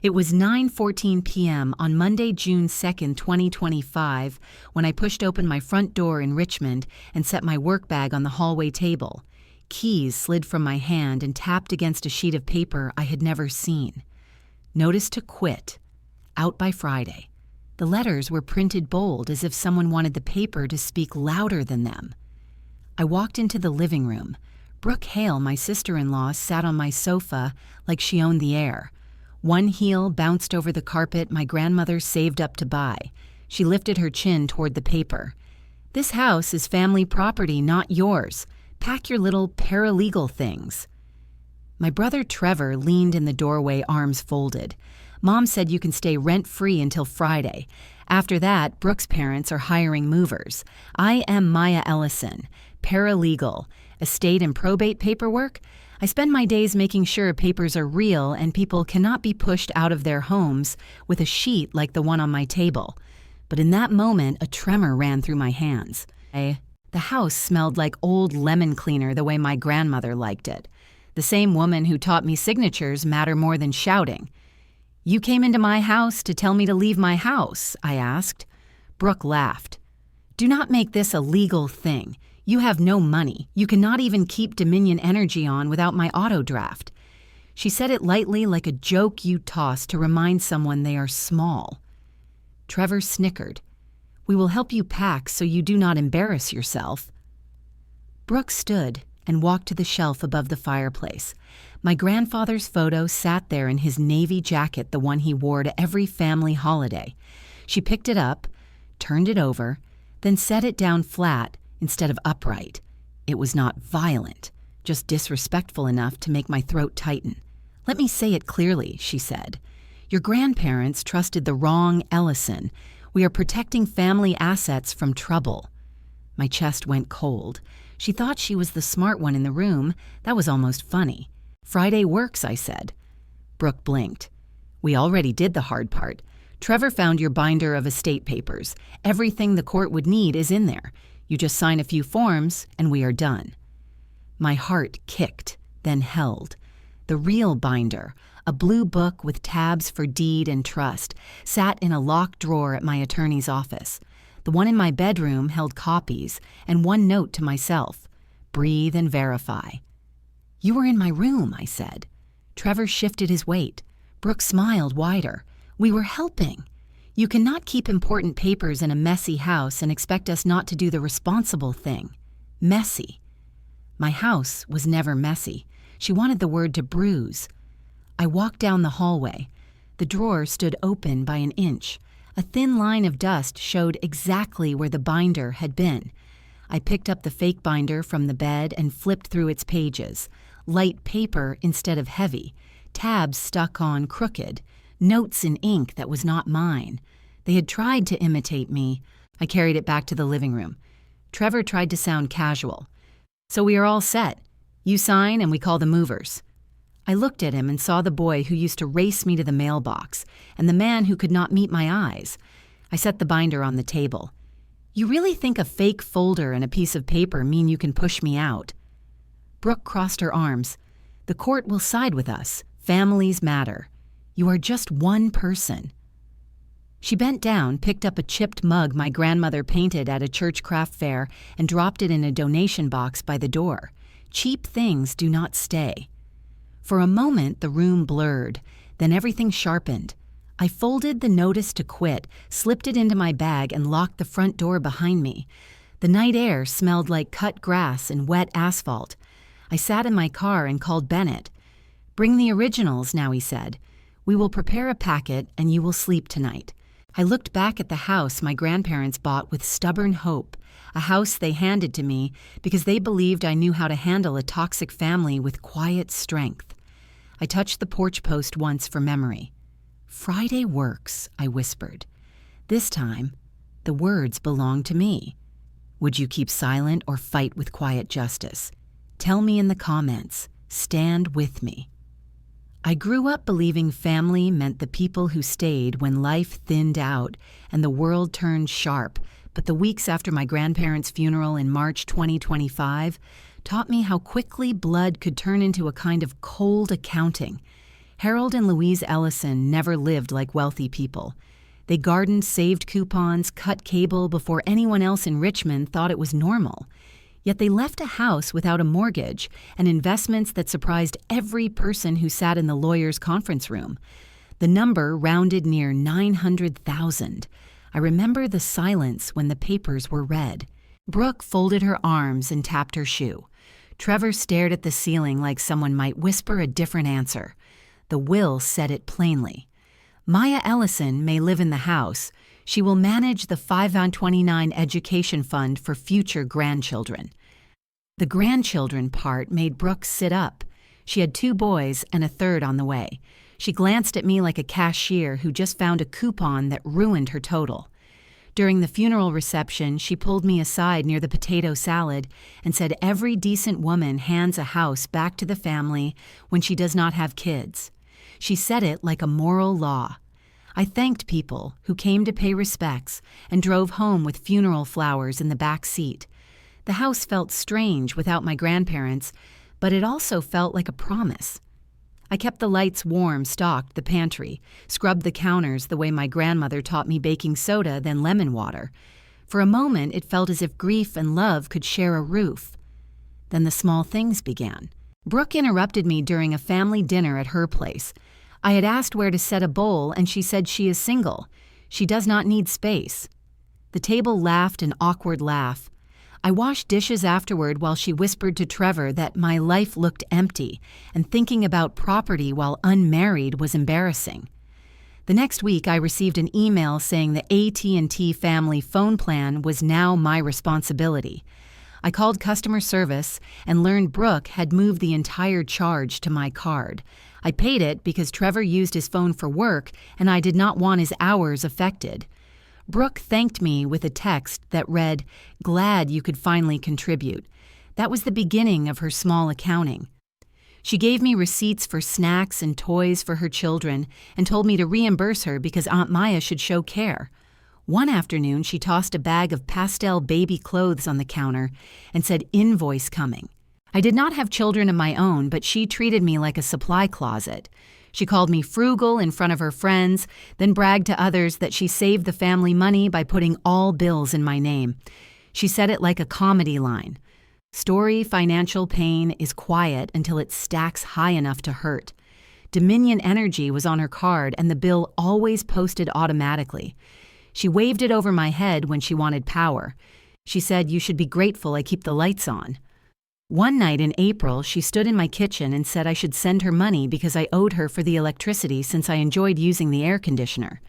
It was 9:14 p.m. on Monday, June 2nd, 2025, when I pushed open my front door in Richmond and set my work bag on the hallway table. Keys slid from my hand and tapped against a sheet of paper I had never seen. Notice to quit. Out by Friday. The letters were printed bold as if someone wanted the paper to speak louder than them. I walked into the living room. Brooke Hale, my sister-in-law, sat on my sofa like she owned the air. One heel bounced over the carpet my grandmother saved up to buy. She lifted her chin toward the paper. "This house is family property, not yours. Pack your little paralegal things." My brother Trevor leaned in the doorway, arms folded. "Mom said you can stay rent-free until Friday. After that, Brooke's parents are hiring movers. I am Maya Ellison, paralegal. Estate and probate paperwork? I spend my days making sure papers are real and people cannot be pushed out of their homes with a sheet like the one on my table." But in that moment, a tremor ran through my hands. The house smelled like old lemon cleaner the way my grandmother liked it. The same woman who taught me signatures matter more than shouting. "You came into my house to tell me to leave my house?" I asked. Brooke laughed. "Do not make this a legal thing. You have no money. You cannot even keep Dominion Energy on without my auto draft." She said it lightly, like a joke you toss to remind someone they are small. Trevor snickered. "We will help you pack so you do not embarrass yourself." Brooke stood and walked to the shelf above the fireplace. My grandfather's photo sat there in his navy jacket, the one he wore to every family holiday. She picked it up, turned it over, then set it down flat instead of upright. It was not violent, just disrespectful enough to make my throat tighten. "Let me say it clearly," she said. "Your grandparents trusted the wrong Ellison. We are protecting family assets from trouble." My chest went cold. She thought she was the smart one in the room. That was almost funny. "Friday works," I said. Brooke blinked. "We already did the hard part. Trevor found your binder of estate papers. Everything the court would need is in there. You just sign a few forms, and we are done." My heart kicked, then held. The real binder, a blue book with tabs for deed and trust, sat in a locked drawer at my attorney's office. The one in my bedroom held copies and one note to myself: "Breathe and verify." "You were in my room," I said. Trevor shifted his weight. Brooke smiled wider. "We were helping. You cannot keep important papers in a messy house and expect us not to do the responsible thing. Messy." My house was never messy. She wanted the word to bruise. I walked down the hallway. The drawer stood open by an inch. A thin line of dust showed exactly where the binder had been. I picked up the fake binder from the bed and flipped through its pages. Light paper instead of heavy. Tabs stuck on crooked. Notes in ink that was not mine. They had tried to imitate me. I carried it back to the living room. Trevor tried to sound casual. "So we are all set. You sign and we call the movers." I looked at him and saw the boy who used to race me to the mailbox, and the man who could not meet my eyes. I set the binder on the table. "You really think a fake folder and a piece of paper mean you can push me out?" Brooke crossed her arms. "The court will side with us. Families matter. You are just one person." She bent down, picked up a chipped mug my grandmother painted at a church craft fair, and dropped it in a donation box by the door. Cheap things do not stay. For a moment, the room blurred. Then everything sharpened. I folded the notice to quit, slipped it into my bag, and locked the front door behind me. The night air smelled like cut grass and wet asphalt. I sat in my car and called Bennett. "Bring the originals now," he said. "We will prepare a packet and you will sleep tonight." I looked back at the house my grandparents bought with stubborn hope, a house they handed to me because they believed I knew how to handle a toxic family with quiet strength. I touched the porch post once for memory. "Friday works," I whispered. This time, the words belonged to me. Would you keep silent or fight with quiet justice? Tell me in the comments. Stand with me. I grew up believing family meant the people who stayed when life thinned out and the world turned sharp, but the weeks after my grandparents' funeral in March 2025 taught me how quickly blood could turn into a kind of cold accounting. Harold and Louise Ellison never lived like wealthy people. They gardened saved coupons, cut cable before anyone else in Richmond thought it was normal. Yet they left a house without a mortgage and investments that surprised every person who sat in the lawyer's conference room. The number rounded near 900,000. I remember the silence when the papers were read. Brooke folded her arms and tapped her shoe. Trevor stared at the ceiling like someone might whisper a different answer. The will said it plainly. Maya Ellison may live in the house. She will manage the 529 education fund for future grandchildren. The grandchildren part made Brooke sit up. She had 2 boys and a third on the way. She glanced at me like a cashier who just found a coupon that ruined her total. During the funeral reception, she pulled me aside near the potato salad and said every decent woman hands a house back to the family when she does not have kids. She said it like a moral law. I thanked people who came to pay respects and drove home with funeral flowers in the back seat. The house felt strange without my grandparents, but it also felt like a promise. I kept the lights warm, stocked the pantry, scrubbed the counters the way my grandmother taught me baking soda, then lemon water. For a moment, it felt as if grief and love could share a roof. Then the small things began. Brooke interrupted me during a family dinner at her place. I had asked where to set a bowl, and she said she is single. She does not need space. The table laughed an awkward laugh. I washed dishes afterward while she whispered to Trevor that my life looked empty, and thinking about property while unmarried was embarrassing. The next week, I received an email saying the AT&T family phone plan was now my responsibility. I called customer service and learned Brooke had moved the entire charge to my card. I paid it because Trevor used his phone for work and I did not want his hours affected. Brooke thanked me with a text that read, "Glad you could finally contribute." That was the beginning of her small accounting. She gave me receipts for snacks and toys for her children and told me to reimburse her because Aunt Maya should show care. One afternoon, she tossed a bag of pastel baby clothes on the counter and said, "Invoice coming." I did not have children of my own, but she treated me like a supply closet. She called me frugal in front of her friends, then bragged to others that she saved the family money by putting all bills in my name. She said it like a comedy line. Story-financial pain is quiet until it stacks high enough to hurt. Dominion Energy was on her card and the bill always posted automatically. She waved it over my head when she wanted power. She said, "You should be grateful I keep the lights on." One night in April, she stood in my kitchen and said I should send her money because I owed her for the electricity since I enjoyed using the air conditioner.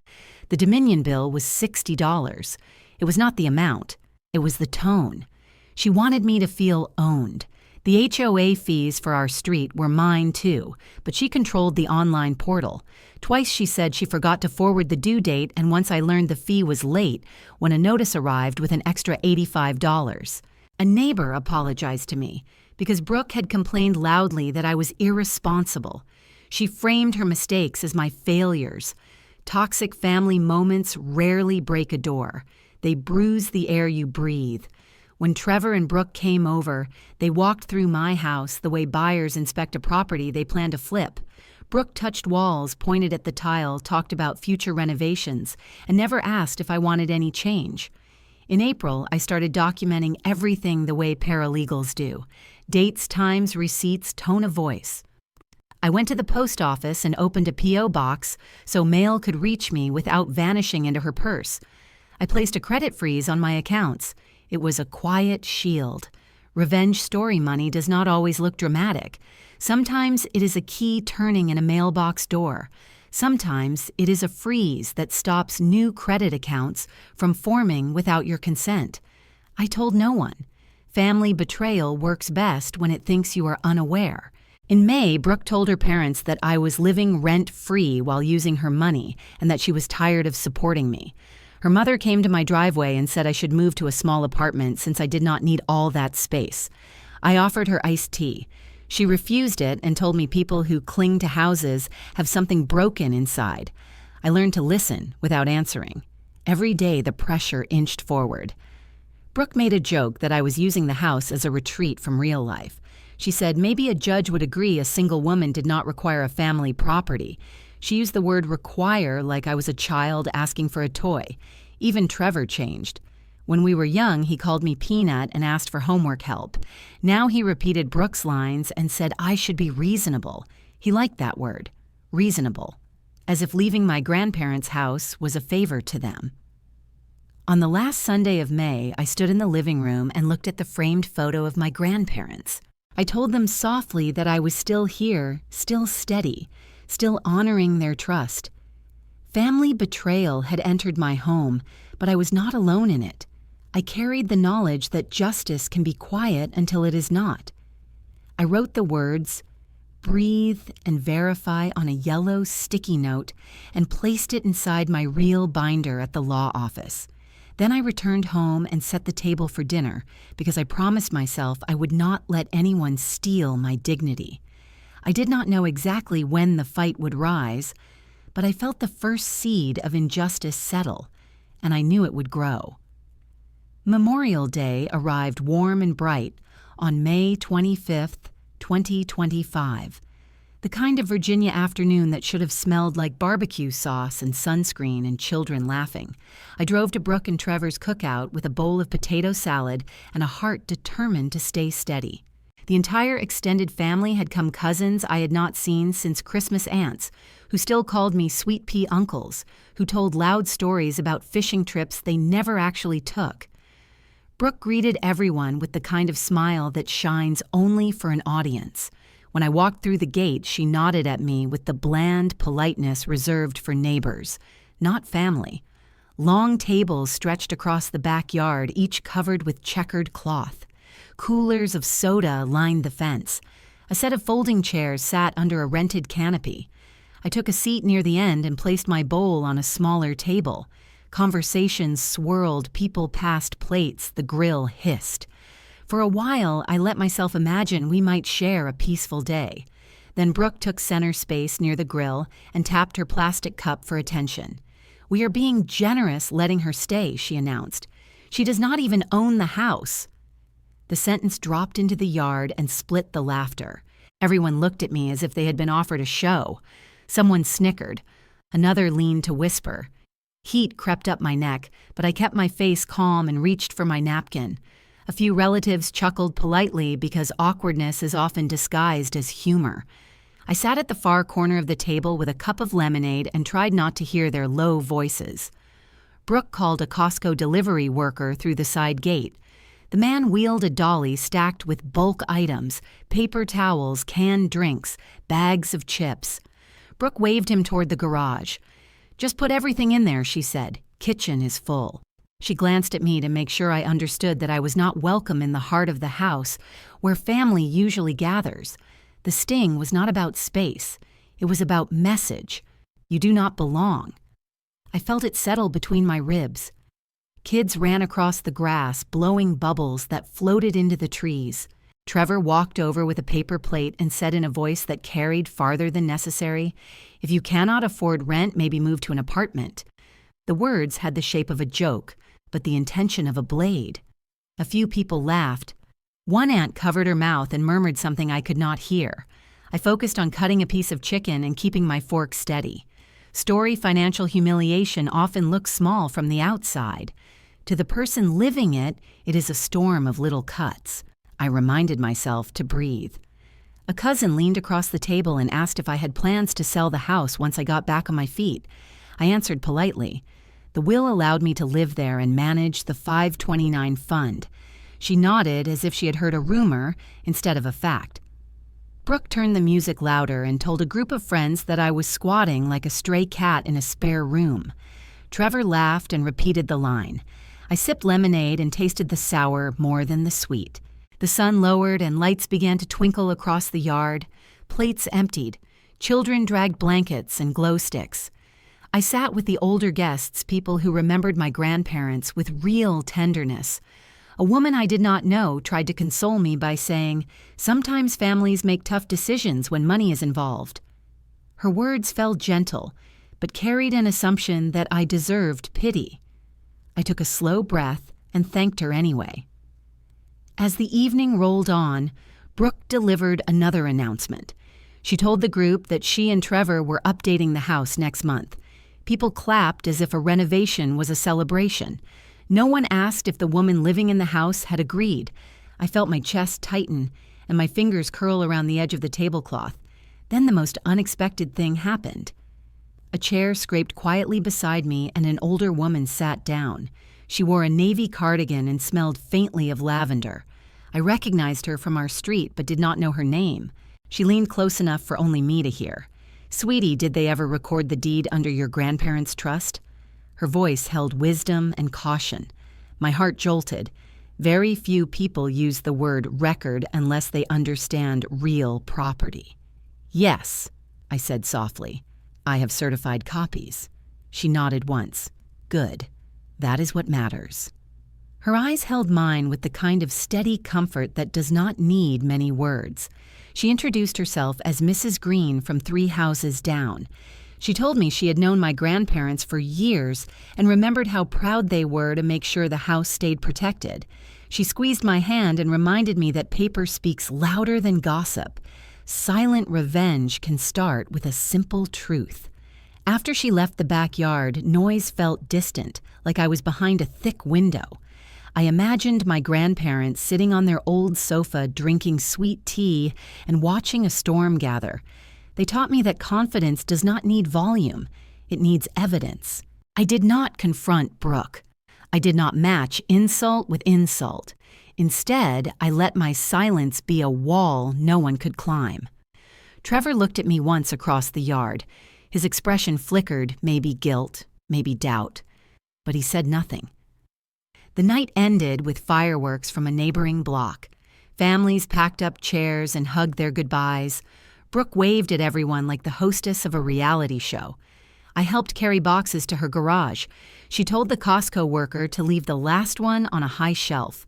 The Dominion bill was $60. It was not the amount. It was the tone. She wanted me to feel owned. The HOA fees for our street were mine too, but she controlled the online portal. Twice she said she forgot to forward the due date, and once I learned the fee was late when a notice arrived with an extra $85. A neighbor apologized to me because Brooke had complained loudly that I was irresponsible. She framed her mistakes as my failures. Toxic family moments rarely break a door. They bruise the air you breathe. When Trevor and Brooke came over, they walked through my house the way buyers inspect a property they plan to flip. Brooke touched walls, pointed at the tile, talked about future renovations, and never asked if I wanted any change. In April, I started documenting everything the way paralegals do. Dates, times, receipts, tone of voice. I went to the post office and opened a P.O. box so mail could reach me without vanishing into her purse. I placed a credit freeze on my accounts. It was a quiet shield. Revenge story money does not always look dramatic. Sometimes it is a key turning in a mailbox door. Sometimes it is a freeze that stops new credit accounts from forming without your consent. I told no one. Family betrayal works best when it thinks you are unaware. In May, Brooke told her parents that I was living rent-free while using her money and that she was tired of supporting me. Her mother came to my driveway and said I should move to a small apartment since I did not need all that space. I offered her iced tea. She refused it and told me people who cling to houses have something broken inside. I learned to listen without answering. Every day the pressure inched forward. Brooke made a joke that I was using the house as a retreat from real life. She said maybe a judge would agree a single woman did not require a family property. She used the word require like I was a child asking for a toy. Even Trevor changed. When we were young, he called me Peanut and asked for homework help. Now he repeated Brooke's lines and said I should be reasonable. He liked that word, reasonable, as if leaving my grandparents' house was a favor to them. On the last Sunday of May, I stood in the living room and looked at the framed photo of my grandparents. I told them softly that I was still here, still steady, still honoring their trust. Family betrayal had entered my home, but I was not alone in it. I carried the knowledge that justice can be quiet until it is not. I wrote the words, "Breathe and verify" on a yellow sticky note and placed it inside my real binder at the law office. Then I returned home and set the table for dinner because I promised myself I would not let anyone steal my dignity. I did not know exactly when the fight would rise, but I felt the first seed of injustice settle, and I knew it would grow. Memorial Day arrived warm and bright on May 25th, 2025. The kind of Virginia afternoon that should have smelled like barbecue sauce and sunscreen and children laughing. I drove to Brooke and Trevor's cookout with a bowl of potato salad and a heart determined to stay steady. The entire extended family had come cousins I had not seen since Christmas aunts, who still called me sweet pea uncles, who told loud stories about fishing trips they never actually took. Brooke greeted everyone with the kind of smile that shines only for an audience. When I walked through the gate, she nodded at me with the bland politeness reserved for neighbors, not family. Long tables stretched across the backyard, each covered with checkered cloth. Coolers of soda lined the fence. A set of folding chairs sat under a rented canopy. I took a seat near the end and placed my bowl on a smaller table. Conversations swirled, people passed plates, the grill hissed. For a while, I let myself imagine we might share a peaceful day. Then Brooke took center space near the grill and tapped her plastic cup for attention. "We are being generous letting her stay," she announced. "She does not even own the house." The sentence dropped into the yard and split the laughter. Everyone looked at me as if they had been offered a show. Someone snickered. Another leaned to whisper. Heat crept up my neck, but I kept my face calm and reached for my napkin. A few relatives chuckled politely because awkwardness is often disguised as humor. I sat at the far corner of the table with a cup of lemonade and tried not to hear their low voices. Brooke called a Costco delivery worker through the side gate. The man wheeled a dolly stacked with bulk items, paper towels, canned drinks, bags of chips. Brooke waved him toward the garage. "Just put everything in there," she said. "Kitchen is full." She glanced at me to make sure I understood that I was not welcome in the heart of the house, where family usually gathers. The sting was not about space. It was about message. You do not belong. I felt it settle between my ribs. Kids ran across the grass, blowing bubbles that floated into the trees. Trevor walked over with a paper plate and said in a voice that carried farther than necessary, "If you cannot afford rent, maybe move to an apartment." The words had the shape of a joke, but the intention of a blade. A few people laughed. One aunt covered her mouth and murmured something I could not hear. I focused on cutting a piece of chicken and keeping my fork steady. Storyfinancial humiliation often looks small from the outside. To the person living it, it is a storm of little cuts. I reminded myself to breathe. A cousin leaned across the table and asked if I had plans to sell the house once I got back on my feet. I answered politely. The will allowed me to live there and manage the 529 fund. She nodded as if she had heard a rumor instead of a fact. Brooke turned the music louder and told a group of friends that I was squatting like a stray cat in a spare room. Trevor laughed and repeated the line. I sipped lemonade and tasted the sour more than the sweet. The sun lowered and lights began to twinkle across the yard. Plates emptied. Children dragged blankets and glow sticks. I sat with the older guests, people who remembered my grandparents with real tenderness. A woman I did not know tried to console me by saying, "Sometimes families make tough decisions when money is involved." Her words fell gentle, but carried an assumption that I deserved pity. I took a slow breath and thanked her anyway. As the evening rolled on, Brooke delivered another announcement. She told the group that she and Trevor were updating the house next month. People clapped as if a renovation was a celebration. No one asked if the woman living in the house had agreed. I felt my chest tighten and my fingers curl around the edge of the tablecloth. Then the most unexpected thing happened. A chair scraped quietly beside me and an older woman sat down. She wore a navy cardigan and smelled faintly of lavender. I recognized her from our street but did not know her name. She leaned close enough for only me to hear. "Sweetie, did they ever record the deed under your grandparents' trust?" Her voice held wisdom and caution. My heart jolted. Very few people use the word record unless they understand real property. "Yes," I said softly. "I have certified copies." She nodded once. "Good. That is what matters." Her eyes held mine with the kind of steady comfort that does not need many words. She introduced herself as Mrs. Green from 3 houses down. She told me she had known my grandparents for years and remembered how proud they were to make sure the house stayed protected. She squeezed my hand and reminded me that paper speaks louder than gossip. Silent revenge can start with a simple truth. After she left the backyard, noise felt distant, like I was behind a thick window. I imagined my grandparents sitting on their old sofa drinking sweet tea and watching a storm gather. They taught me that confidence does not need volume, it needs evidence. I did not confront Brooke. I did not match insult with insult. Instead, I let my silence be a wall no one could climb. Trevor looked at me once across the yard. His expression flickered, maybe guilt, maybe doubt. But he said nothing. The night ended with fireworks from a neighboring block. Families packed up chairs and hugged their goodbyes. Brooke waved at everyone like the hostess of a reality show. I helped carry boxes to her garage. She told the Costco worker to leave the last one on a high shelf.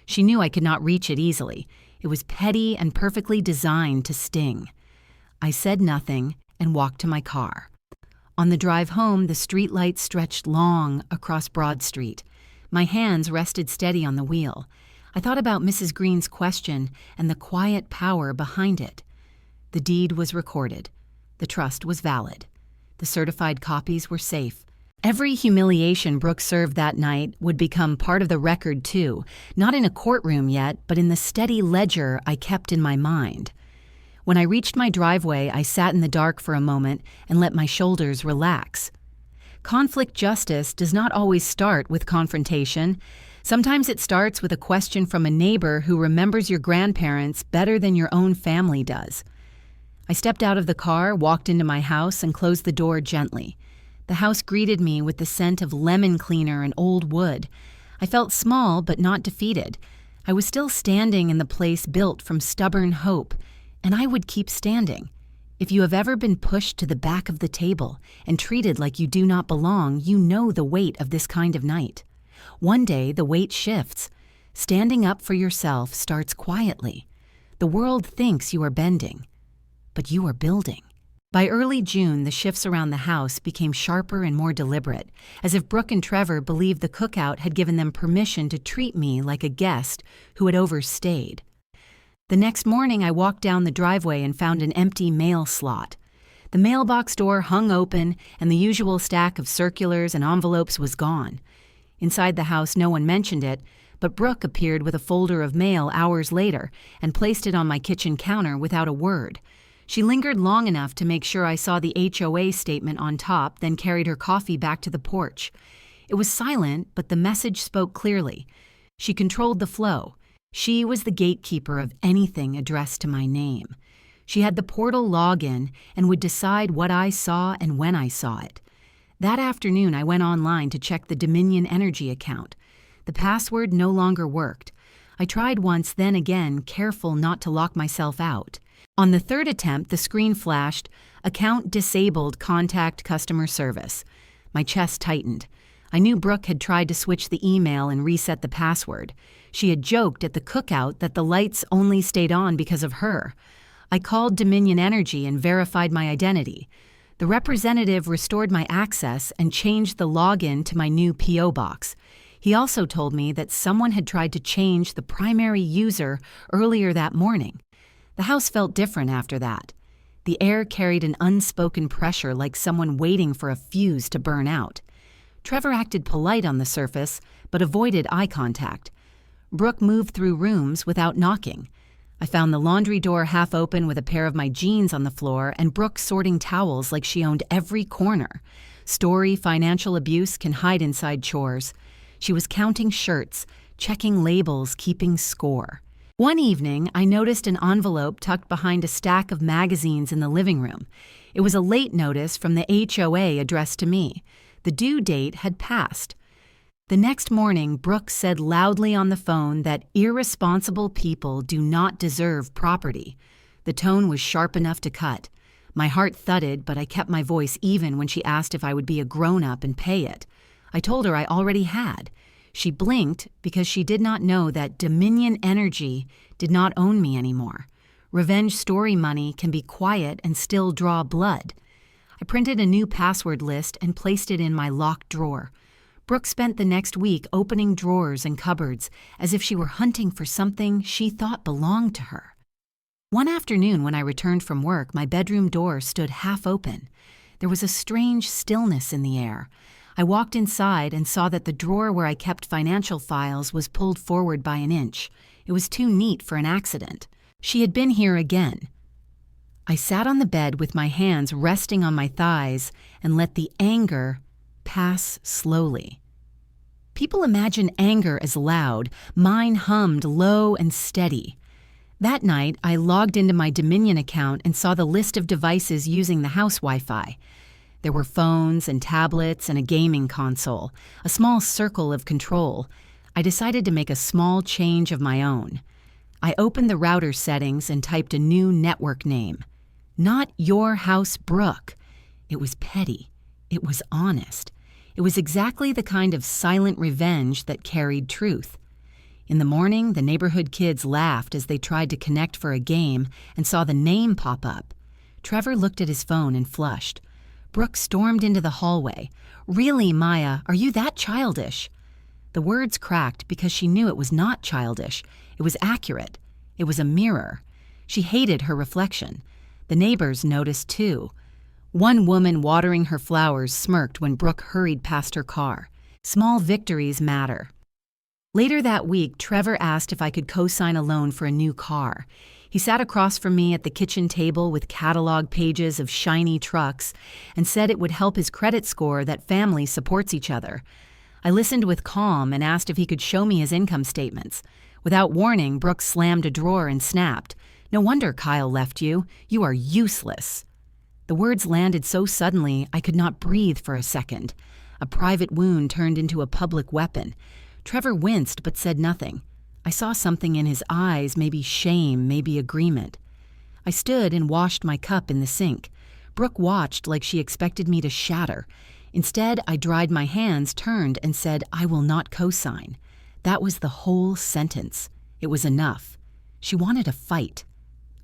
She knew I could not reach it easily. It was petty and perfectly designed to sting. I said nothing and walked to my car. On the drive home, the streetlight stretched long across Broad Street. My hands rested steady on the wheel. I thought about Mrs. Green's question and the quiet power behind it. The deed was recorded. The trust was valid. The certified copies were safe. Every humiliation Brooke served that night would become part of the record too, not in a courtroom yet, but in the steady ledger I kept in my mind. When I reached my driveway, I sat in the dark for a moment and let my shoulders relax. Conflict justice does not always start with confrontation. Sometimes it starts with a question from a neighbor who remembers your grandparents better than your own family does. I stepped out of the car, walked into my house, and closed the door gently. The house greeted me with the scent of lemon cleaner and old wood. I felt small but not defeated. I was still standing in the place built from stubborn hope, and I would keep standing. If you have ever been pushed to the back of the table and treated like you do not belong, you know the weight of this kind of night. One day, the weight shifts. Standing up for yourself starts quietly. The world thinks you are bending, but you are building. By early June, the shifts around the house became sharper and more deliberate, as if Brooke and Trevor believed the cookout had given them permission to treat me like a guest who had overstayed. The next morning, I walked down the driveway and found an empty mail slot. The mailbox door hung open, and the usual stack of circulars and envelopes was gone. Inside the house, no one mentioned it, but Brooke appeared with a folder of mail hours later and placed it on my kitchen counter without a word. She lingered long enough to make sure I saw the HOA statement on top, then carried her coffee back to the porch. It was silent, but the message spoke clearly. She controlled the flow. She was the gatekeeper of anything addressed to my name. She had the portal login and would decide what I saw and when I saw it. That afternoon, I went online to check the Dominion Energy account. The password no longer worked. I tried once, then again, careful not to lock myself out. On the third attempt, the screen flashed, "Account disabled, contact customer service." My chest tightened. I knew Brooke had tried to switch the email and reset the password. She had joked at the cookout that the lights only stayed on because of her. I called Dominion Energy and verified my identity. The representative restored my access and changed the login to my new P.O. box. He also told me that someone had tried to change the primary user earlier that morning. The house felt different after that. The air carried an unspoken pressure like someone waiting for a fuse to burn out. Trevor acted polite on the surface, but avoided eye contact. Brooke moved through rooms without knocking. I found the laundry door half open with a pair of my jeans on the floor and Brooke sorting towels like she owned every corner. Financial abuse can hide inside chores. She was counting shirts, checking labels, keeping score. One evening, I noticed an envelope tucked behind a stack of magazines in the living room. It was a late notice from the HOA addressed to me. The due date had passed. The next morning, Brooke said loudly on the phone that irresponsible people do not deserve property. The tone was sharp enough to cut. My heart thudded, but I kept my voice even when she asked if I would be a grown-up and pay it. I told her I already had. She blinked because she did not know that Dominion Energy did not own me anymore. Revenge story money can be quiet and still draw blood. I printed a new password list and placed it in my locked drawer. Brooke spent the next week opening drawers and cupboards as if she were hunting for something she thought belonged to her. One afternoon when I returned from work, my bedroom door stood half open. There was a strange stillness in the air. I walked inside and saw that the drawer where I kept financial files was pulled forward by an inch. It was too neat for an accident. She had been here again. I sat on the bed with my hands resting on my thighs and let the anger pass slowly. People imagine anger as loud. Mine hummed low and steady. That night, I logged into my Dominion account and saw the list of devices using the house Wi-Fi. There were phones and tablets and a gaming console, a small circle of control. I decided to make a small change of my own. I opened the router settings and typed a new network name. Not Your House Brooke. It was petty. It was honest. It was exactly the kind of silent revenge that carried truth. In the morning, the neighborhood kids laughed as they tried to connect for a game and saw the name pop up. Trevor looked at his phone and flushed. Brooke stormed into the hallway. "Really, Maya, are you that childish?" The words cracked because she knew it was not childish. It was accurate. It was a mirror. She hated her reflection. The neighbors noticed too. One woman watering her flowers smirked when Brooke hurried past her car. Small victories matter. Later that week, Trevor asked if I could co-sign a loan for a new car. He sat across from me at the kitchen table with catalog pages of shiny trucks and said it would help his credit score that family supports each other. I listened with calm and asked if he could show me his income statements. Without warning, Brooke slammed a drawer and snapped, "No wonder Kyle left you. You are useless." The words landed so suddenly I could not breathe for a second. A private wound turned into a public weapon. Trevor winced but said nothing. I saw something in his eyes, maybe shame, maybe agreement. I stood and washed my cup in the sink. Brooke watched like she expected me to shatter. Instead, I dried my hands, turned, and said, "I will not co-sign." That was the whole sentence. It was enough. She wanted a fight.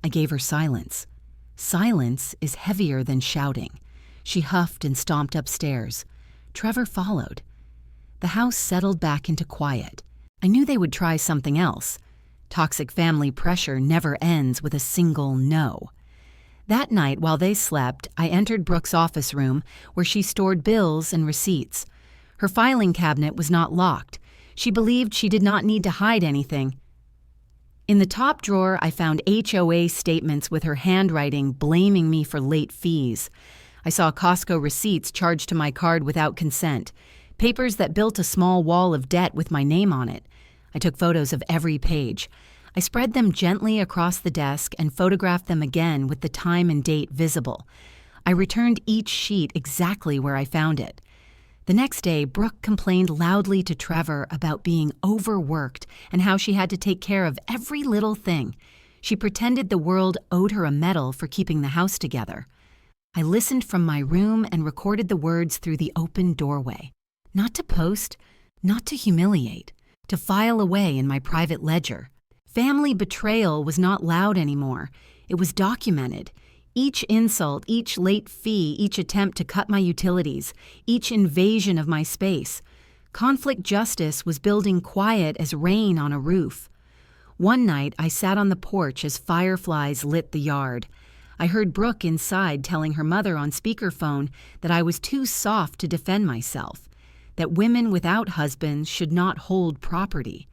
I gave her silence. Silence is heavier than shouting. She huffed and stomped upstairs. Trevor followed. The house settled back into quiet. I knew they would try something else. Toxic family pressure never ends with a single no. That night, while they slept, I entered Brooke's office room where she stored bills and receipts. Her filing cabinet was not locked. She believed she did not need to hide anything. In the top drawer, I found HOA statements with her handwriting blaming me for late fees. I saw Costco receipts charged to my card without consent. Papers that built a small wall of debt with my name on it. I took photos of every page. I spread them gently across the desk and photographed them again with the time and date visible. I returned each sheet exactly where I found it. The next day, Brooke complained loudly to Trevor about being overworked and how she had to take care of every little thing. She pretended the world owed her a medal for keeping the house together. I listened from my room and recorded the words through the open doorway. Not to post, not to humiliate, to file away in my private ledger. Family betrayal was not loud anymore. It was documented. Each insult, each late fee, each attempt to cut my utilities, each invasion of my space. Conflict justice was building quiet as rain on a roof. One night, I sat on the porch as fireflies lit the yard. I heard Brooke inside telling her mother on speakerphone that I was too soft to defend myself, that women without husbands should not hold property.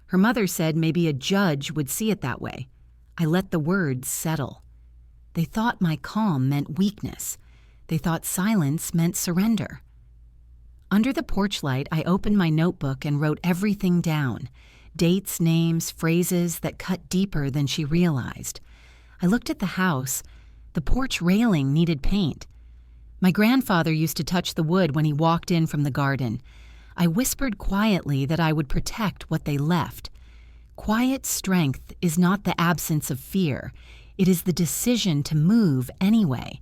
Her mother said maybe a judge would see it that way. I let the words settle. They thought my calm meant weakness. They thought silence meant surrender. Under the porch light, I opened my notebook and wrote everything down. Dates, names, phrases that cut deeper than she realized. I looked at the house. The porch railing needed paint. My grandfather used to touch the wood when he walked in from the garden. I whispered quietly that I would protect what they left. Quiet strength is not the absence of fear. It is the decision to move anyway.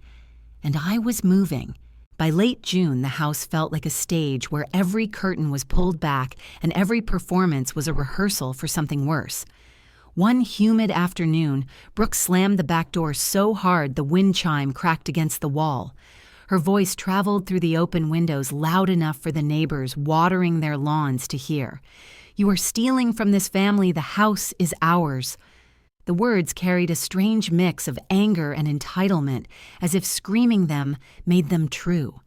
And I was moving. By late June, the house felt like a stage where every curtain was pulled back and every performance was a rehearsal for something worse. One humid afternoon, Brooke slammed the back door so hard the wind chime cracked against the wall. Her voice traveled through the open windows loud enough for the neighbors watering their lawns to hear. "You are stealing from this family. The house is ours." The words carried a strange mix of anger and entitlement, as if screaming them made them true.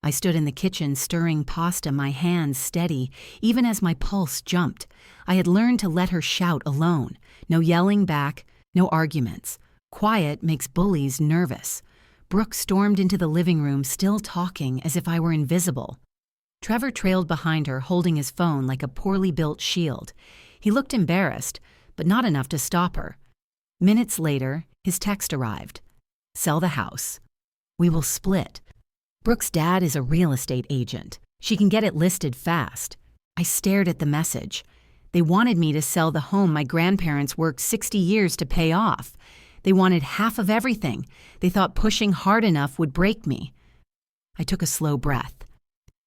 I stood in the kitchen stirring pasta, my hands steady, even as my pulse jumped. I had learned to let her shout alone. No yelling back, no arguments. Quiet makes bullies nervous. Brooke stormed into the living room, still talking as if I were invisible. Trevor trailed behind her, holding his phone like a poorly built shield. He looked embarrassed, but not enough to stop her. Minutes later, his text arrived. "Sell the house. We will split. Brooke's dad is a real estate agent. She can get it listed fast." I stared at the message. They wanted me to sell the home my grandparents worked 60 years to pay off. They wanted half of everything. They thought pushing hard enough would break me. I took a slow breath.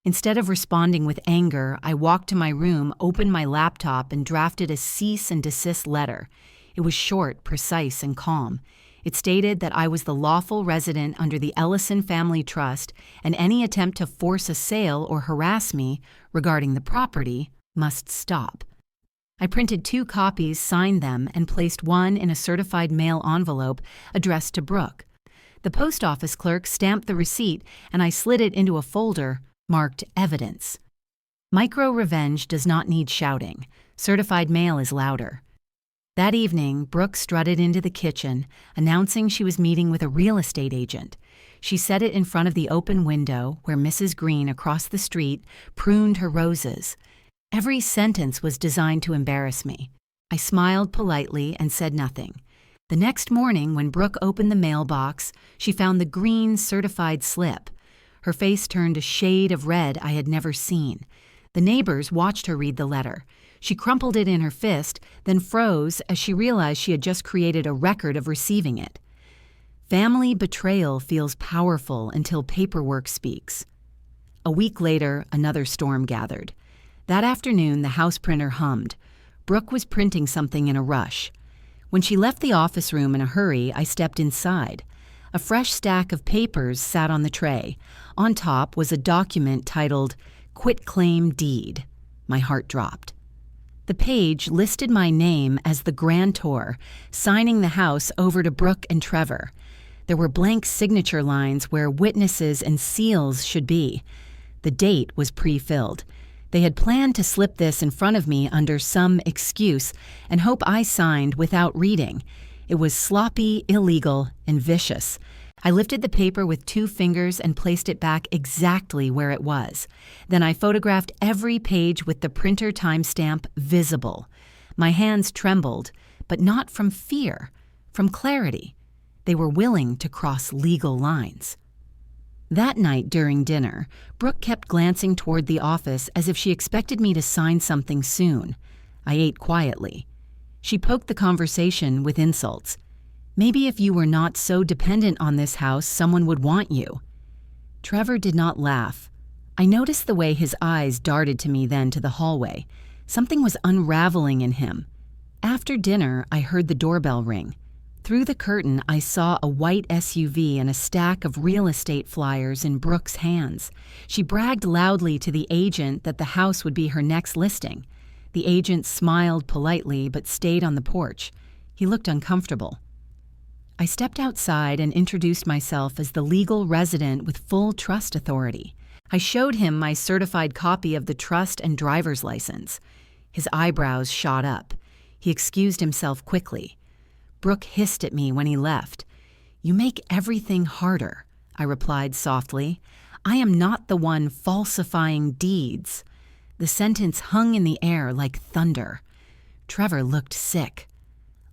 Instead of responding with anger, I walked to my room, opened my laptop, and drafted a cease and desist letter. It was short, precise, and calm. It stated that I was the lawful resident under the Ellison Family Trust, and any attempt to force a sale or harass me regarding the property must stop. I printed 2 copies, signed them, and placed one in a certified mail envelope addressed to Brooke. The post office clerk stamped the receipt, and I slid it into a folder marked Evidence. Micro-revenge does not need shouting. Certified mail is louder. That evening, Brooke strutted into the kitchen, announcing she was meeting with a real estate agent. She set it in front of the open window where Mrs. Green across the street pruned her roses. Every sentence was designed to embarrass me. I smiled politely and said nothing. The next morning, when Brooke opened the mailbox, she found the green certified slip. Her face turned a shade of red I had never seen. The neighbors watched her read the letter. She crumpled it in her fist, then froze as she realized she had just created a record of receiving it. Family betrayal feels powerful until paperwork speaks. A week later, another storm gathered. That afternoon, the house printer hummed. Brooke was printing something in a rush. When she left the office room in a hurry, I stepped inside. A fresh stack of papers sat on the tray. On top was a document titled Quitclaim Deed. My heart dropped. The page listed my name as the grantor, signing the house over to Brooke and Trevor. There were blank signature lines where witnesses and seals should be. The date was pre-filled. They had planned to slip this in front of me under some excuse and hope I signed without reading. It was sloppy, illegal, and vicious. I lifted the paper with 2 fingers and placed it back exactly where it was. Then I photographed every page with the printer timestamp visible. My hands trembled, but not from fear, from clarity. They were willing to cross legal lines. That night during dinner, Brooke kept glancing toward the office as if she expected me to sign something soon. I ate quietly. She poked the conversation with insults. "Maybe if you were not so dependent on this house, someone would want you." Trevor did not laugh. I noticed the way his eyes darted to me, then to the hallway. Something was unraveling in him. After dinner, I heard the doorbell ring. Through the curtain, I saw a white SUV and a stack of real estate flyers in Brooke's hands. She bragged loudly to the agent that the house would be her next listing. The agent smiled politely but stayed on the porch. He looked uncomfortable. I stepped outside and introduced myself as the legal resident with full trust authority. I showed him my certified copy of the trust and driver's license. His eyebrows shot up. He excused himself quickly. Brooke hissed at me when he left. "You make everything harder," I replied softly. "I am not the one falsifying deeds." The sentence hung in the air like thunder. Trevor looked sick.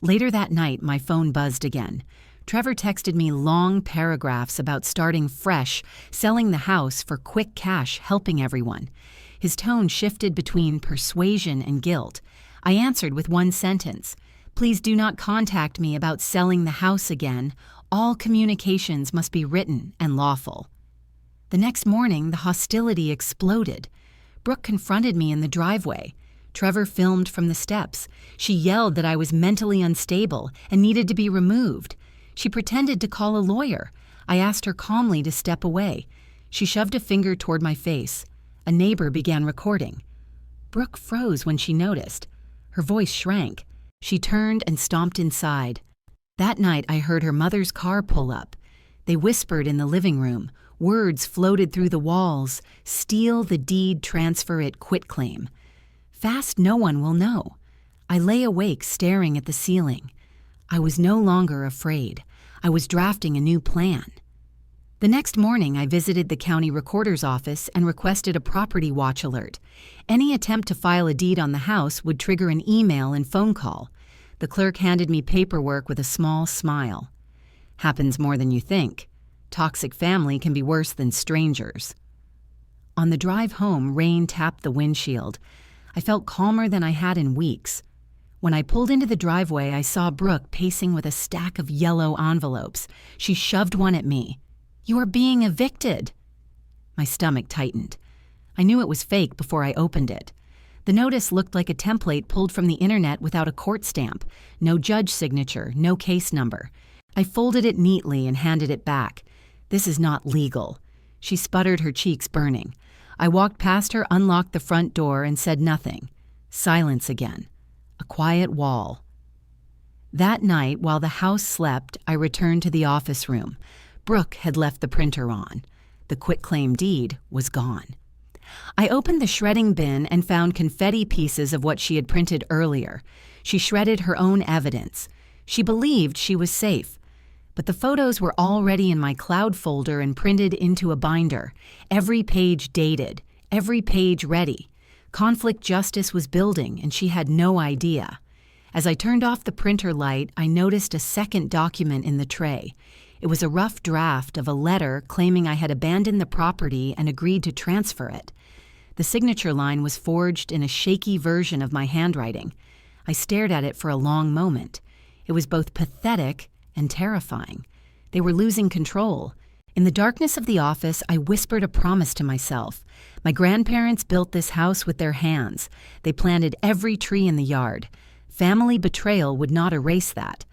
Later that night, my phone buzzed again. Trevor texted me long paragraphs about starting fresh, selling the house for quick cash, helping everyone. His tone shifted between persuasion and guilt. I answered with one sentence: "Please do not contact me about selling the house again. All communications must be written and lawful." The next morning, the hostility exploded. Brooke confronted me in the driveway. Trevor filmed from the steps. She yelled that I was mentally unstable and needed to be removed. She pretended to call a lawyer. I asked her calmly to step away. She shoved a finger toward my face. A neighbor began recording. Brooke froze when she noticed. Her voice shrank. She turned and stomped inside. That night, I heard her mother's car pull up. They whispered in the living room. Words floated through the walls: "Steal the deed, transfer it, quitclaim." Fast, no one will know. I lay awake staring at the ceiling. I was no longer afraid. I was drafting a new plan. The next morning, I visited the county recorder's office and requested a property watch alert. Any attempt to file a deed on the house would trigger an email and phone call. The clerk handed me paperwork with a small smile. "Happens more than you think. Toxic family can be worse than strangers." On the drive home, rain tapped the windshield. I felt calmer than I had in weeks. When I pulled into the driveway, I saw Brooke pacing with a stack of yellow envelopes. She shoved one at me. "You are being evicted." My stomach tightened. I knew it was fake before I opened it. The notice looked like a template pulled from the internet without a court stamp. No judge signature, no case number. I folded it neatly and handed it back. "This is not legal." She sputtered, her cheeks burning. I walked past her, unlocked the front door, and said nothing. Silence again. A quiet wall. That night, while the house slept, I returned to the office room. Brooke had left the printer on. The quitclaim deed was gone. I opened the shredding bin and found confetti pieces of what she had printed earlier. She shredded her own evidence. She believed she was safe. But the photos were already in my cloud folder and printed into a binder. Every page dated, every page ready. Conflict justice was building, and she had no idea. As I turned off the printer light, I noticed a second document in the tray. It was a rough draft of a letter claiming I had abandoned the property and agreed to transfer it. The signature line was forged in a shaky version of my handwriting. I stared at it for a long moment. It was both pathetic and terrifying. They were losing control. In the darkness of the office, I whispered a promise to myself. My grandparents built this house with their hands. They planted every tree in the yard. Family betrayal would not erase that.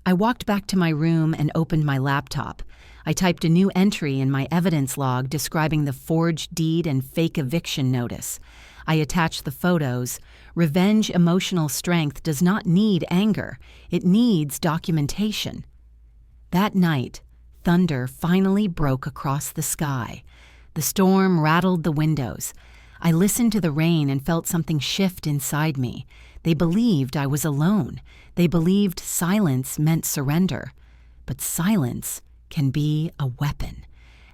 I walked back to my room and opened my laptop. I typed a new entry in my evidence log describing the forged deed and fake eviction notice. I attached the photos. Revenge emotional strength does not need anger. It needs documentation. That night, thunder finally broke across the sky. The storm rattled the windows. I listened to the rain and felt something shift inside me. They believed I was alone. They believed silence meant surrender. But silence can be a weapon.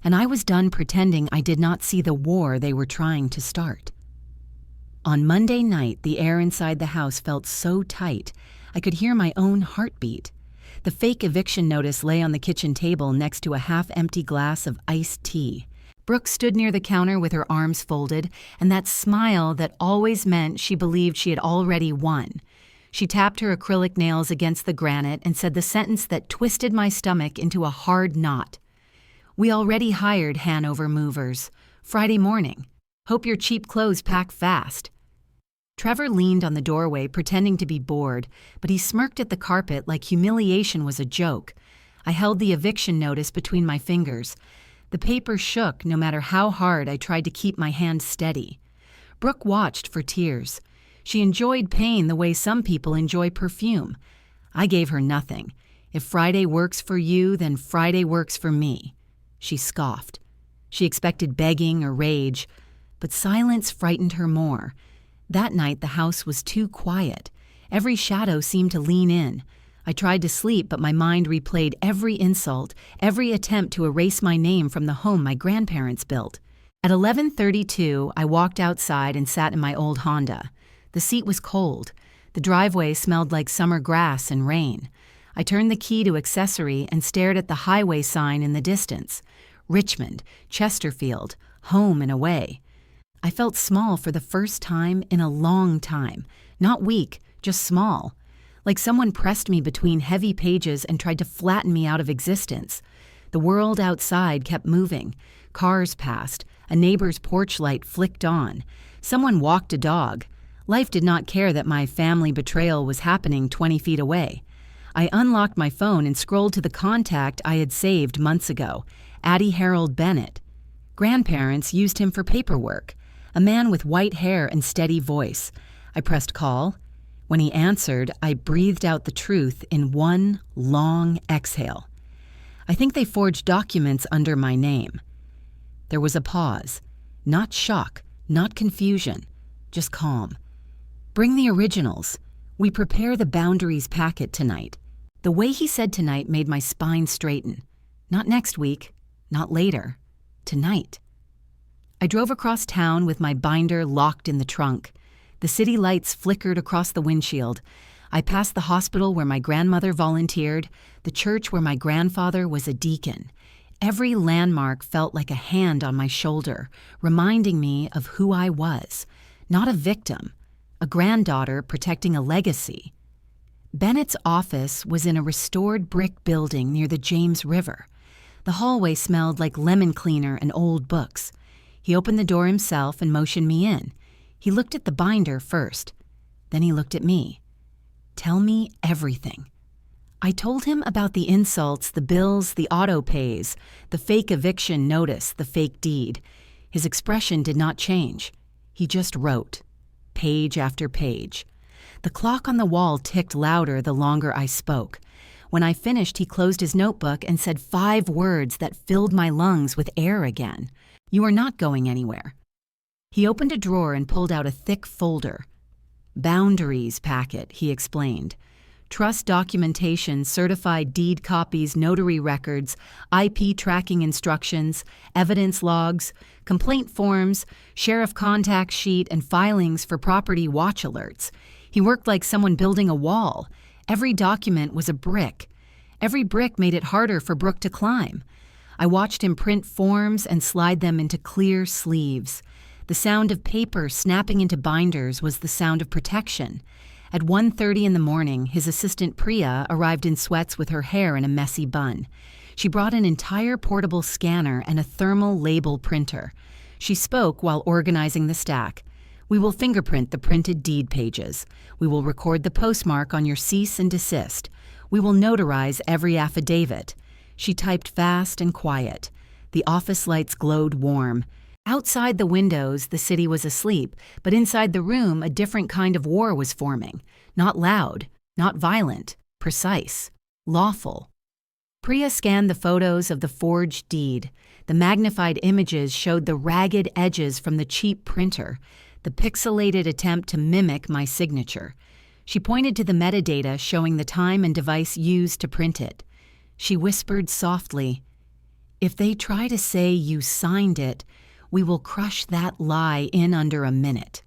And I was done pretending I did not see the war they were trying to start. On Monday night, the air inside the house felt so tight, I could hear my own heartbeat. The fake eviction notice lay on the kitchen table next to a half-empty glass of iced tea. Brooke stood near the counter with her arms folded, and that smile that always meant she believed she had already won. She tapped her acrylic nails against the granite and said the sentence that twisted my stomach into a hard knot. "We already hired Hanover movers. Friday morning. Hope your cheap clothes pack fast." Trevor leaned on the doorway, pretending to be bored, but he smirked at the carpet like humiliation was a joke. I held the eviction notice between my fingers. The paper shook no matter how hard I tried to keep my hand steady. Brooke watched for tears. She enjoyed pain the way some people enjoy perfume. I gave her nothing. If Friday works for you, then Friday works for me. She scoffed. She expected begging or rage, but silence frightened her more. That night the house was too quiet. Every shadow seemed to lean in. I tried to sleep, but my mind replayed every insult, every attempt to erase my name from the home my grandparents built. At 11:32, I walked outside and sat in my old Honda. The seat was cold. The driveway smelled like summer grass and rain. I turned the key to accessory and stared at the highway sign in the distance. Richmond, Chesterfield, home and away. I felt small for the first time in a long time. Not weak, just small. Like someone pressed me between heavy pages and tried to flatten me out of existence. The world outside kept moving. Cars passed. A neighbor's porch light flicked on. Someone walked a dog. Life did not care that my family betrayal was happening 20 feet away. I unlocked my phone and scrolled to the contact I had saved months ago, Addie Harold Bennett. Grandparents used him for paperwork. A man with white hair and steady voice. I pressed call. When he answered, I breathed out the truth in one long exhale. I think they forged documents under my name. There was a pause. Not shock, not confusion, just calm. Bring the originals. We prepare the boundaries packet tonight. The way he said tonight made my spine straighten. Not next week, not later, tonight. I drove across town with my binder locked in the trunk. The city lights flickered across the windshield. I passed the hospital where my grandmother volunteered, the church where my grandfather was a deacon. Every landmark felt like a hand on my shoulder, reminding me of who I was. Not a victim, a granddaughter protecting a legacy. Bennett's office was in a restored brick building near the James River. The hallway smelled like lemon cleaner and old books. He opened the door himself and motioned me in. He looked at the binder first. Then he looked at me. Tell me everything. I told him about the insults, the bills, the auto pays, the fake eviction notice, the fake deed. His expression did not change. He just wrote, page after page. The clock on the wall ticked louder the longer I spoke. When I finished, he closed his notebook and said 5 words that filled my lungs with air again. You are not going anywhere. He opened a drawer and pulled out a thick folder. Boundaries packet, he explained. Trust documentation, certified deed copies, notary records, IP tracking instructions, evidence logs, complaint forms, sheriff contact sheet, and filings for property watch alerts. He worked like someone building a wall. Every document was a brick. Every brick made it harder for Brooke to climb. I watched him print forms and slide them into clear sleeves. The sound of paper snapping into binders was the sound of protection. At 1:30 in the morning, his assistant Priya arrived in sweats with her hair in a messy bun. She brought an entire portable scanner and a thermal label printer. She spoke while organizing the stack. We will fingerprint the printed deed pages. We will record the postmark on your cease and desist. We will notarize every affidavit. She typed fast and quiet. The office lights glowed warm. Outside the windows, the city was asleep, but inside the room, a different kind of war was forming. Not loud, not violent, precise, lawful. Priya scanned the photos of the forged deed. The magnified images showed the ragged edges from the cheap printer, the pixelated attempt to mimic my signature. She pointed to the metadata showing the time and device used to print it. She whispered softly, "If they try to say you signed it, we will crush that lie in under a minute."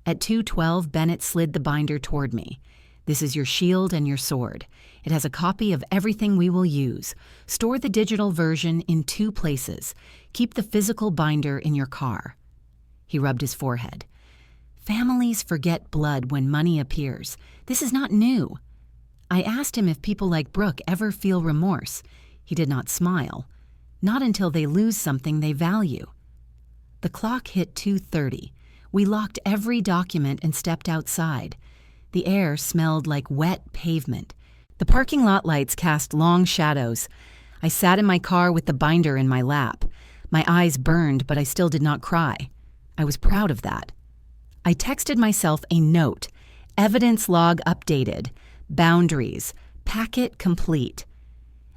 At 2:12, Bennett slid the binder toward me. "This is your shield and your sword. It has a copy of everything we will use. Store the digital version in 2 places. Keep the physical binder in your car." He rubbed his forehead. "Families forget blood when money appears. This is not new." I asked him if people like Brooke ever feel remorse. He did not smile. Not until they lose something they value. The clock hit 2:30. We locked every document and stepped outside. The air smelled like wet pavement. The parking lot lights cast long shadows. I sat in my car with the binder in my lap. My eyes burned, but I still did not cry. I was proud of that. I texted myself a note, evidence log updated, boundaries, packet complete.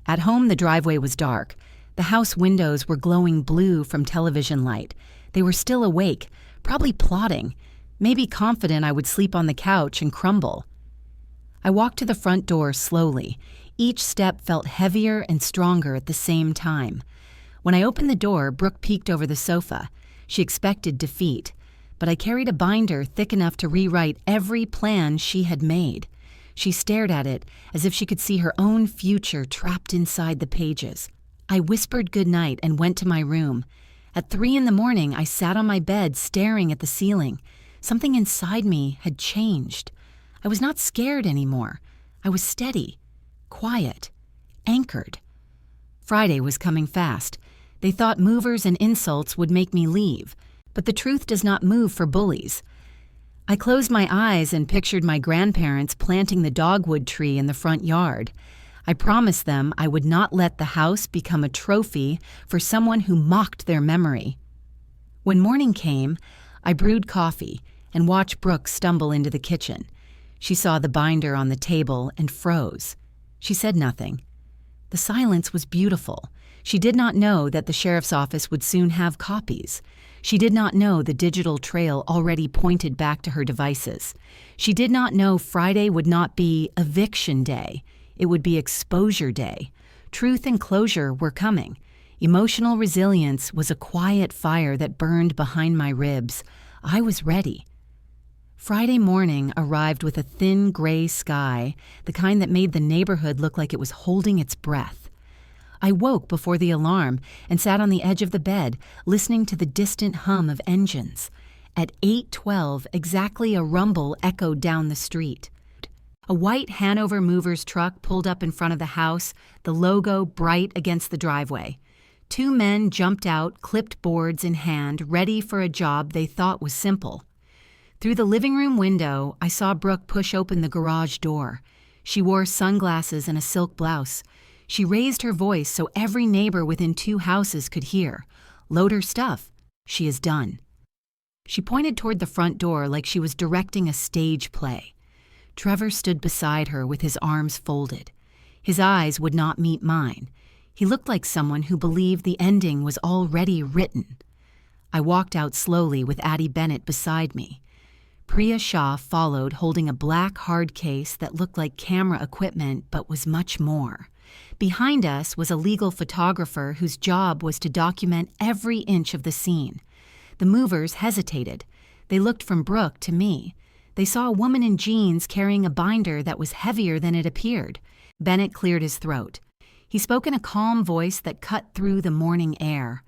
At home, the driveway was dark. The house windows were glowing blue from television light. They were still awake, probably plotting, maybe confident I would sleep on the couch and crumble. I walked to the front door slowly. Each step felt heavier and stronger at the same time. When I opened the door, Brooke peeked over the sofa. She expected defeat, but I carried a binder thick enough to rewrite every plan she had made. She stared at it as if she could see her own future trapped inside the pages. I whispered goodnight and went to my room. At 3 a.m, I sat on my bed staring at the ceiling. Something inside me had changed. I was not scared anymore. I was steady, quiet, anchored. Friday was coming fast. They thought movers and insults would make me leave, but the truth does not move for bullies. I closed my eyes and pictured my grandparents planting the dogwood tree in the front yard. I promised them I would not let the house become a trophy for someone who mocked their memory. When morning came, I brewed coffee and watched Brooke stumble into the kitchen. She saw the binder on the table and froze. She said nothing. The silence was beautiful. She did not know that the sheriff's office would soon have copies. She did not know the digital trail already pointed back to her devices. She did not know Friday would not be eviction day. It would be exposure day. Truth and closure were coming. Emotional resilience was a quiet fire that burned behind my ribs. I was ready. Friday morning arrived with a thin gray sky, the kind that made the neighborhood look like it was holding its breath. I woke before the alarm and sat on the edge of the bed, listening to the distant hum of engines. At 8:12, exactly a rumble echoed down the street. A white Hanover Movers truck pulled up in front of the house, the logo bright against the driveway. 2 men jumped out, clipped boards in hand, ready for a job they thought was simple. Through the living room window, I saw Brooke push open the garage door. She wore sunglasses and a silk blouse. She raised her voice so every neighbor within 2 houses could hear. Load her stuff. She is done. She pointed toward the front door like she was directing a stage play. Trevor stood beside her with his arms folded. His eyes would not meet mine. He looked like someone who believed the ending was already written. I walked out slowly with Addie Bennett beside me. Priya Shah followed, holding a black hard case that looked like camera equipment but was much more. Behind us was a legal photographer whose job was to document every inch of the scene. The movers hesitated. They looked from Brooke to me. They saw a woman in jeans carrying a binder that was heavier than it appeared. Bennett cleared his throat. He spoke in a calm voice that cut through the morning air.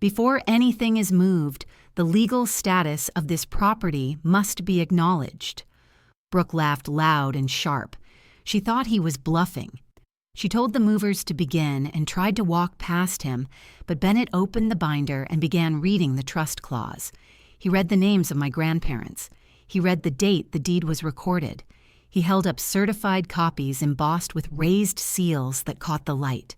Before anything is moved, the legal status of this property must be acknowledged. Brooke laughed loud and sharp. She thought he was bluffing. She told the movers to begin and tried to walk past him, but Bennett opened the binder and began reading the trust clause. He read the names of my grandparents. He read the date the deed was recorded. He held up certified copies embossed with raised seals that caught the light.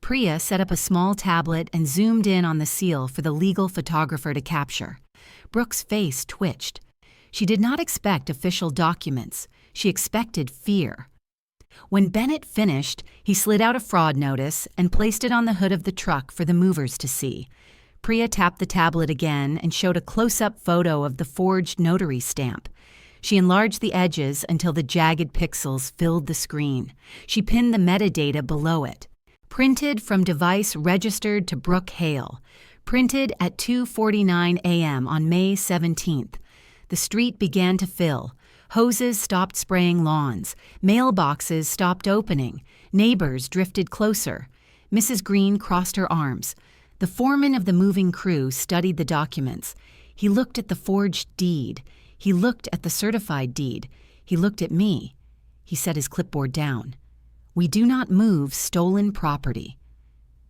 Priya set up a small tablet and zoomed in on the seal for the legal photographer to capture. Brooke's face twitched. She did not expect official documents. She expected fear. When Bennett finished, he slid out a fraud notice and placed it on the hood of the truck for the movers to see. Priya tapped the tablet again and showed a close-up photo of the forged notary stamp. She enlarged the edges until the jagged pixels filled the screen. She pinned the metadata below it. Printed from device registered to Brooke Hale. Printed at 2:49 a.m. on May 17th. The street began to fill. Hoses stopped spraying lawns. Mailboxes stopped opening. Neighbors drifted closer. Mrs. Green crossed her arms. The foreman of the moving crew studied the documents. He looked at the forged deed. He looked at the certified deed. He looked at me. He set his clipboard down. We do not move stolen property.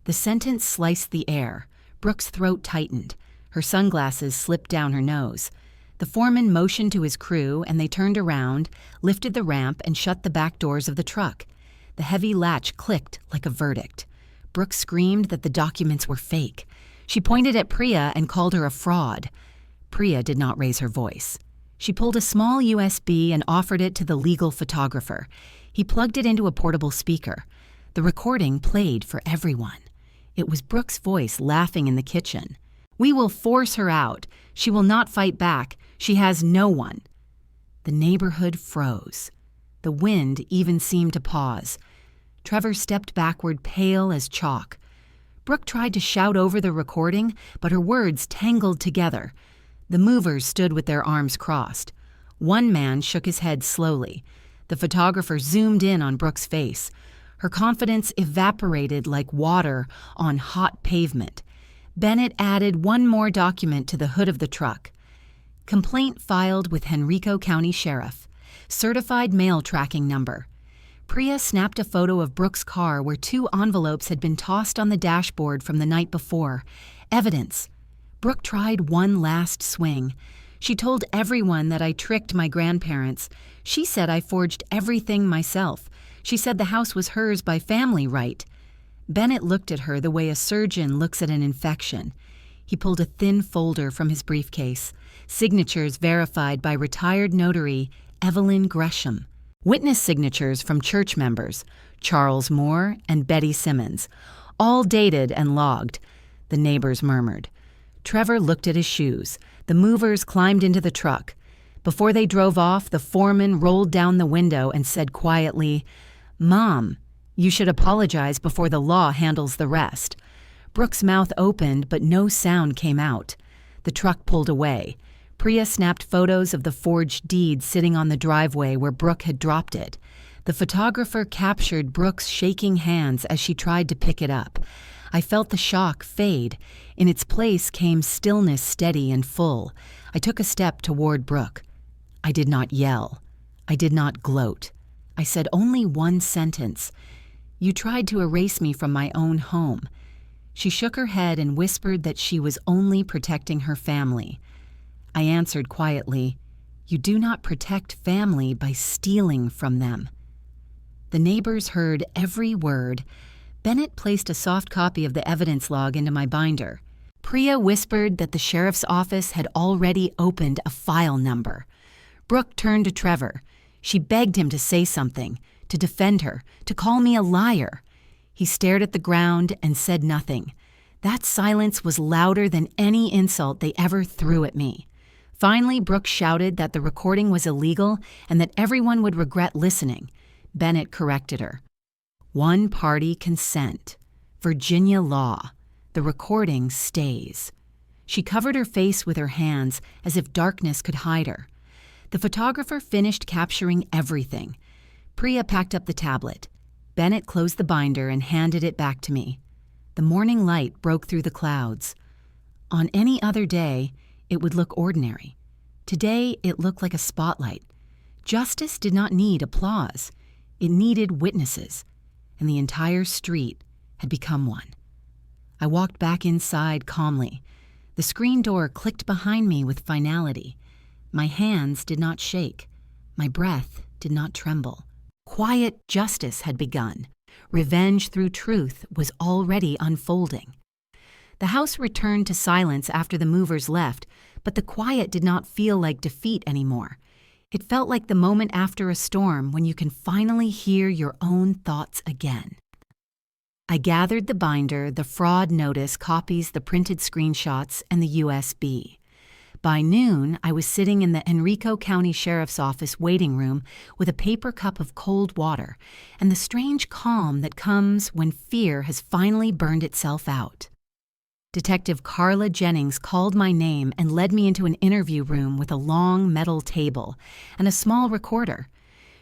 The sentence sliced the air. Brooke's throat tightened. Her sunglasses slipped down her nose. The foreman motioned to his crew, and they turned around, lifted the ramp, and shut the back doors of the truck. The heavy latch clicked like a verdict. Brooke screamed that the documents were fake. She pointed at Priya and called her a fraud. Priya did not raise her voice. She pulled a small USB and offered it to the legal photographer. He plugged it into a portable speaker. The recording played for everyone. It was Brooke's voice laughing in the kitchen. "We will force her out. She will not fight back. She has no one." The neighborhood froze. The wind even seemed to pause. Trevor stepped backward, pale as chalk. Brooke tried to shout over the recording, but her words tangled together. The movers stood with their arms crossed. One man shook his head slowly. The photographer zoomed in on Brooke's face. Her confidence evaporated like water on hot pavement. Bennett added one more document to the hood of the truck. Complaint filed with Henrico County Sheriff. Certified mail tracking number. Priya snapped a photo of Brooke's car where 2 envelopes had been tossed on the dashboard from the night before. Evidence. Brooke tried one last swing. She told everyone that I tricked my grandparents. She said I forged everything myself. She said the house was hers by family right. Bennett looked at her the way a surgeon looks at an infection. He pulled a thin folder from his briefcase. Signatures verified by retired notary Evelyn Gresham. Witness signatures from church members, Charles Moore and Betty Simmons, all dated and logged. The neighbors murmured. Trevor looked at his shoes. The movers climbed into the truck. Before they drove off, the foreman rolled down the window and said quietly, "Mom, you should apologize before the law handles the rest." Brooke's mouth opened, but no sound came out. The truck pulled away. Priya snapped photos of the forged deed sitting on the driveway where Brooke had dropped it. The photographer captured Brooke's shaking hands as she tried to pick it up. I felt the shock fade. In its place came stillness steady and full. I took a step toward Brooke. I did not yell. I did not gloat. I said only one sentence. "You tried to erase me from my own home." She shook her head and whispered that she was only protecting her family. I answered quietly, "You do not protect family by stealing from them." The neighbors heard every word. Bennett placed a soft copy of the evidence log into my binder. Priya whispered that the sheriff's office had already opened a file number. Brooke turned to Trevor. She begged him to say something, to defend her, to call me a liar. He stared at the ground and said nothing. That silence was louder than any insult they ever threw at me. Finally, Brooke shouted that the recording was illegal and that everyone would regret listening. Bennett corrected her. One-party consent. Virginia law. The recording stays. She covered her face with her hands as if darkness could hide her. The photographer finished capturing everything. Priya packed up the tablet. Bennett closed the binder and handed it back to me. The morning light broke through the clouds. On any other day, it would look ordinary. Today, it looked like a spotlight. Justice did not need applause. It needed witnesses, and the entire street had become one. I walked back inside calmly. The screen door clicked behind me with finality. My hands did not shake. My breath did not tremble. Quiet justice had begun. Revenge through truth was already unfolding. The house returned to silence after the movers left, but the quiet did not feel like defeat anymore. It felt like the moment after a storm when you can finally hear your own thoughts again. I gathered the binder, the fraud notice, copies, the printed screenshots, and the USB. By noon, I was sitting in the Henrico County Sheriff's Office waiting room with a paper cup of cold water and the strange calm that comes when fear has finally burned itself out. Detective Carla Jennings called my name and led me into an interview room with a long metal table and a small recorder.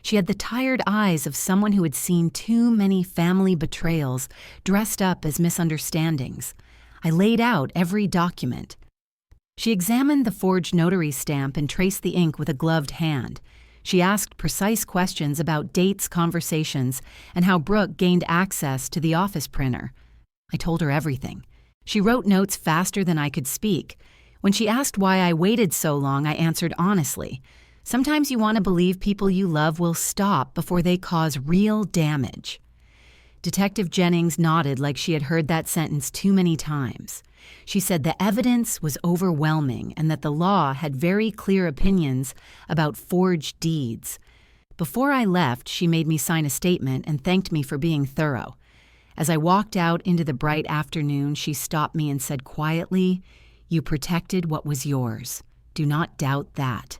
She had the tired eyes of someone who had seen too many family betrayals dressed up as misunderstandings. I laid out every document. She examined the forged notary stamp and traced the ink with a gloved hand. She asked precise questions about dates, conversations, and how Brooke gained access to the office printer. I told her everything. She wrote notes faster than I could speak. When she asked why I waited so long, I answered honestly. Sometimes you want to believe people you love will stop before they cause real damage. Detective Jennings nodded like she had heard that sentence too many times. She said the evidence was overwhelming and that the law had very clear opinions about forged deeds. Before I left, she made me sign a statement and thanked me for being thorough. As I walked out into the bright afternoon, she stopped me and said quietly, "You protected what was yours. Do not doubt that."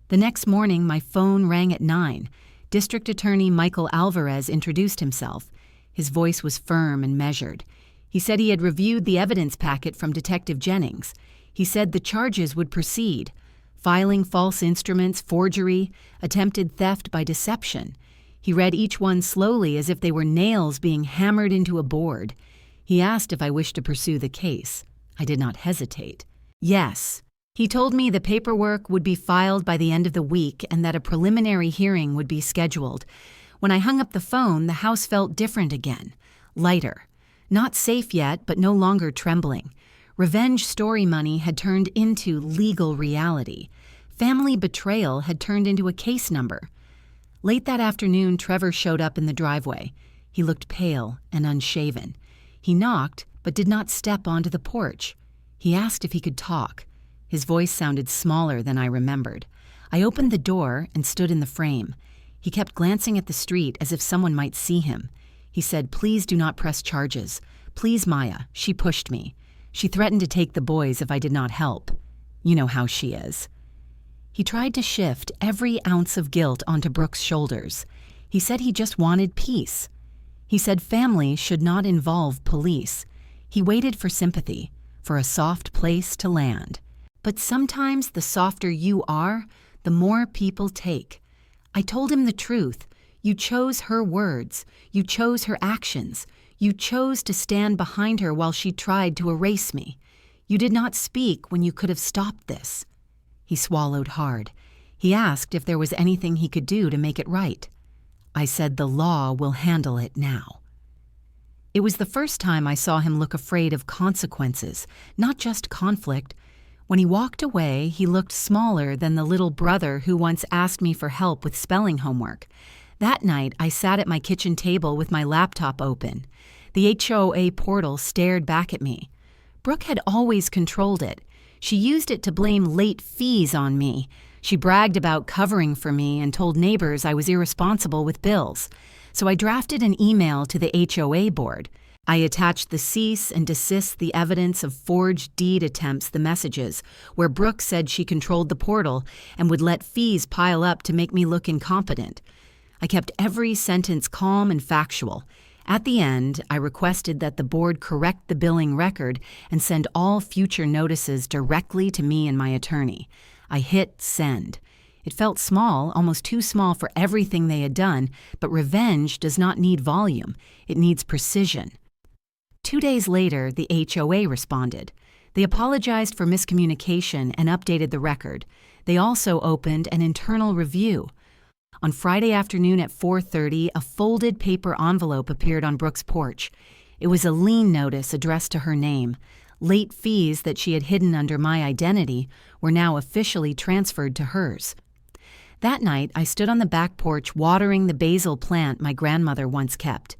The next morning, my phone rang at 9. District Attorney Michael Alvarez introduced himself. His voice was firm and measured. He said he had reviewed the evidence packet from Detective Jennings. He said the charges would proceed: filing false instruments, forgery, attempted theft by deception. He read each one slowly as if they were nails being hammered into a board. He asked if I wished to pursue the case. I did not hesitate. Yes. He told me the paperwork would be filed by the end of the week and that a preliminary hearing would be scheduled. When I hung up the phone, the house felt different again, lighter. Not safe yet, but no longer trembling. Revenge story money had turned into legal reality. Family betrayal had turned into a case number. Late that afternoon, Trevor showed up in the driveway. He looked pale and unshaven. He knocked, but did not step onto the porch. He asked if he could talk. His voice sounded smaller than I remembered. I opened the door and stood in the frame. He kept glancing at the street as if someone might see him. He said, "Please do not press charges. Please, Maya." She pushed me. She threatened to take the boys if I did not help. You know how she is. He tried to shift every ounce of guilt onto Brooke's shoulders. He said he just wanted peace. He said family should not involve police. He waited for sympathy, for a soft place to land. But sometimes the softer you are, the more people take. I told him the truth. You chose her words. You chose her actions. You chose to stand behind her while she tried to erase me. You did not speak when you could have stopped this. He swallowed hard. He asked if there was anything he could do to make it right. I said the law will handle it now. It was the first time I saw him look afraid of consequences, not just conflict. When he walked away, he looked smaller than the little brother who once asked me for help with spelling homework. That night, I sat at my kitchen table with my laptop open. The HOA portal stared back at me. Brooke had always controlled it. She used it to blame late fees on me. She bragged about covering for me and told neighbors I was irresponsible with bills. So I drafted an email to the HOA board. I attached the cease and desist the evidence of forged deed attempts, the messages, where Brooke said she controlled the portal and would let fees pile up to make me look incompetent. I kept every sentence calm and factual. At the end, I requested that the board correct the billing record and send all future notices directly to me and my attorney. I hit send. It felt small, almost too small for everything they had done, but revenge does not need volume. It needs precision. 2 days later, the HOA responded. They apologized for miscommunication and updated the record. They also opened an internal review. On Friday afternoon at 4:30, a folded paper envelope appeared on Brooke's porch. It was a lien notice addressed to her name. Late fees that she had hidden under my identity were now officially transferred to hers. That night, I stood on the back porch watering the basil plant my grandmother once kept.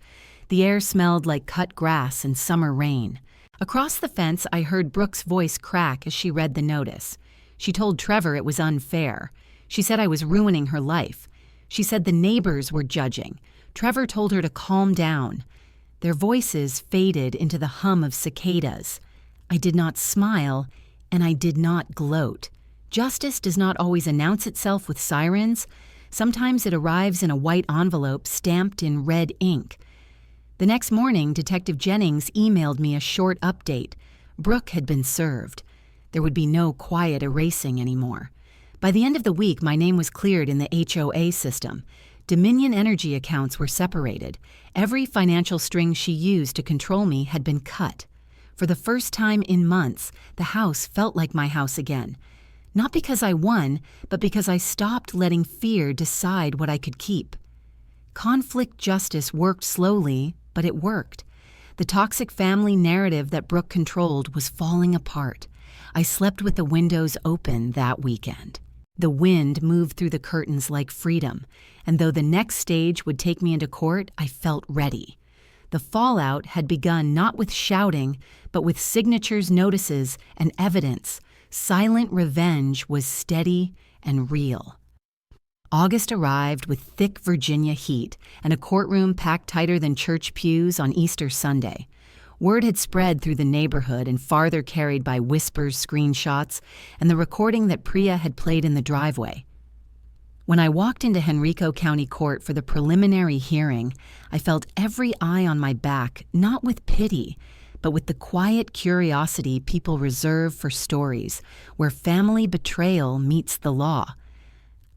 The air smelled like cut grass and summer rain. Across the fence, I heard Brooke's voice crack as she read the notice. She told Trevor it was unfair. She said I was ruining her life. She said the neighbors were judging. Trevor told her to calm down. Their voices faded into the hum of cicadas. I did not smile, and I did not gloat. Justice does not always announce itself with sirens. Sometimes it arrives in a white envelope stamped in red ink. The next morning, Detective Jennings emailed me a short update. Brooke had been served. There would be no quiet erasing anymore. By the end of the week, my name was cleared in the HOA system. Dominion Energy accounts were separated. Every financial string she used to control me had been cut. For the first time in months, the house felt like my house again. Not because I won, but because I stopped letting fear decide what I could keep. Conflict justice worked slowly, but it worked. The toxic family narrative that Brooke controlled was falling apart. I slept with the windows open that weekend. The wind moved through the curtains like freedom, and though the next stage would take me into court, I felt ready. The fallout had begun not with shouting, but with signatures, notices, and evidence. Silent revenge was steady and real. August arrived with thick Virginia heat and a courtroom packed tighter than church pews on Easter Sunday. Word had spread through the neighborhood and farther carried by whispers, screenshots, and the recording that Priya had played in the driveway. When I walked into Henrico County Court for the preliminary hearing, I felt every eye on my back, not with pity, but with the quiet curiosity people reserve for stories where family betrayal meets the law.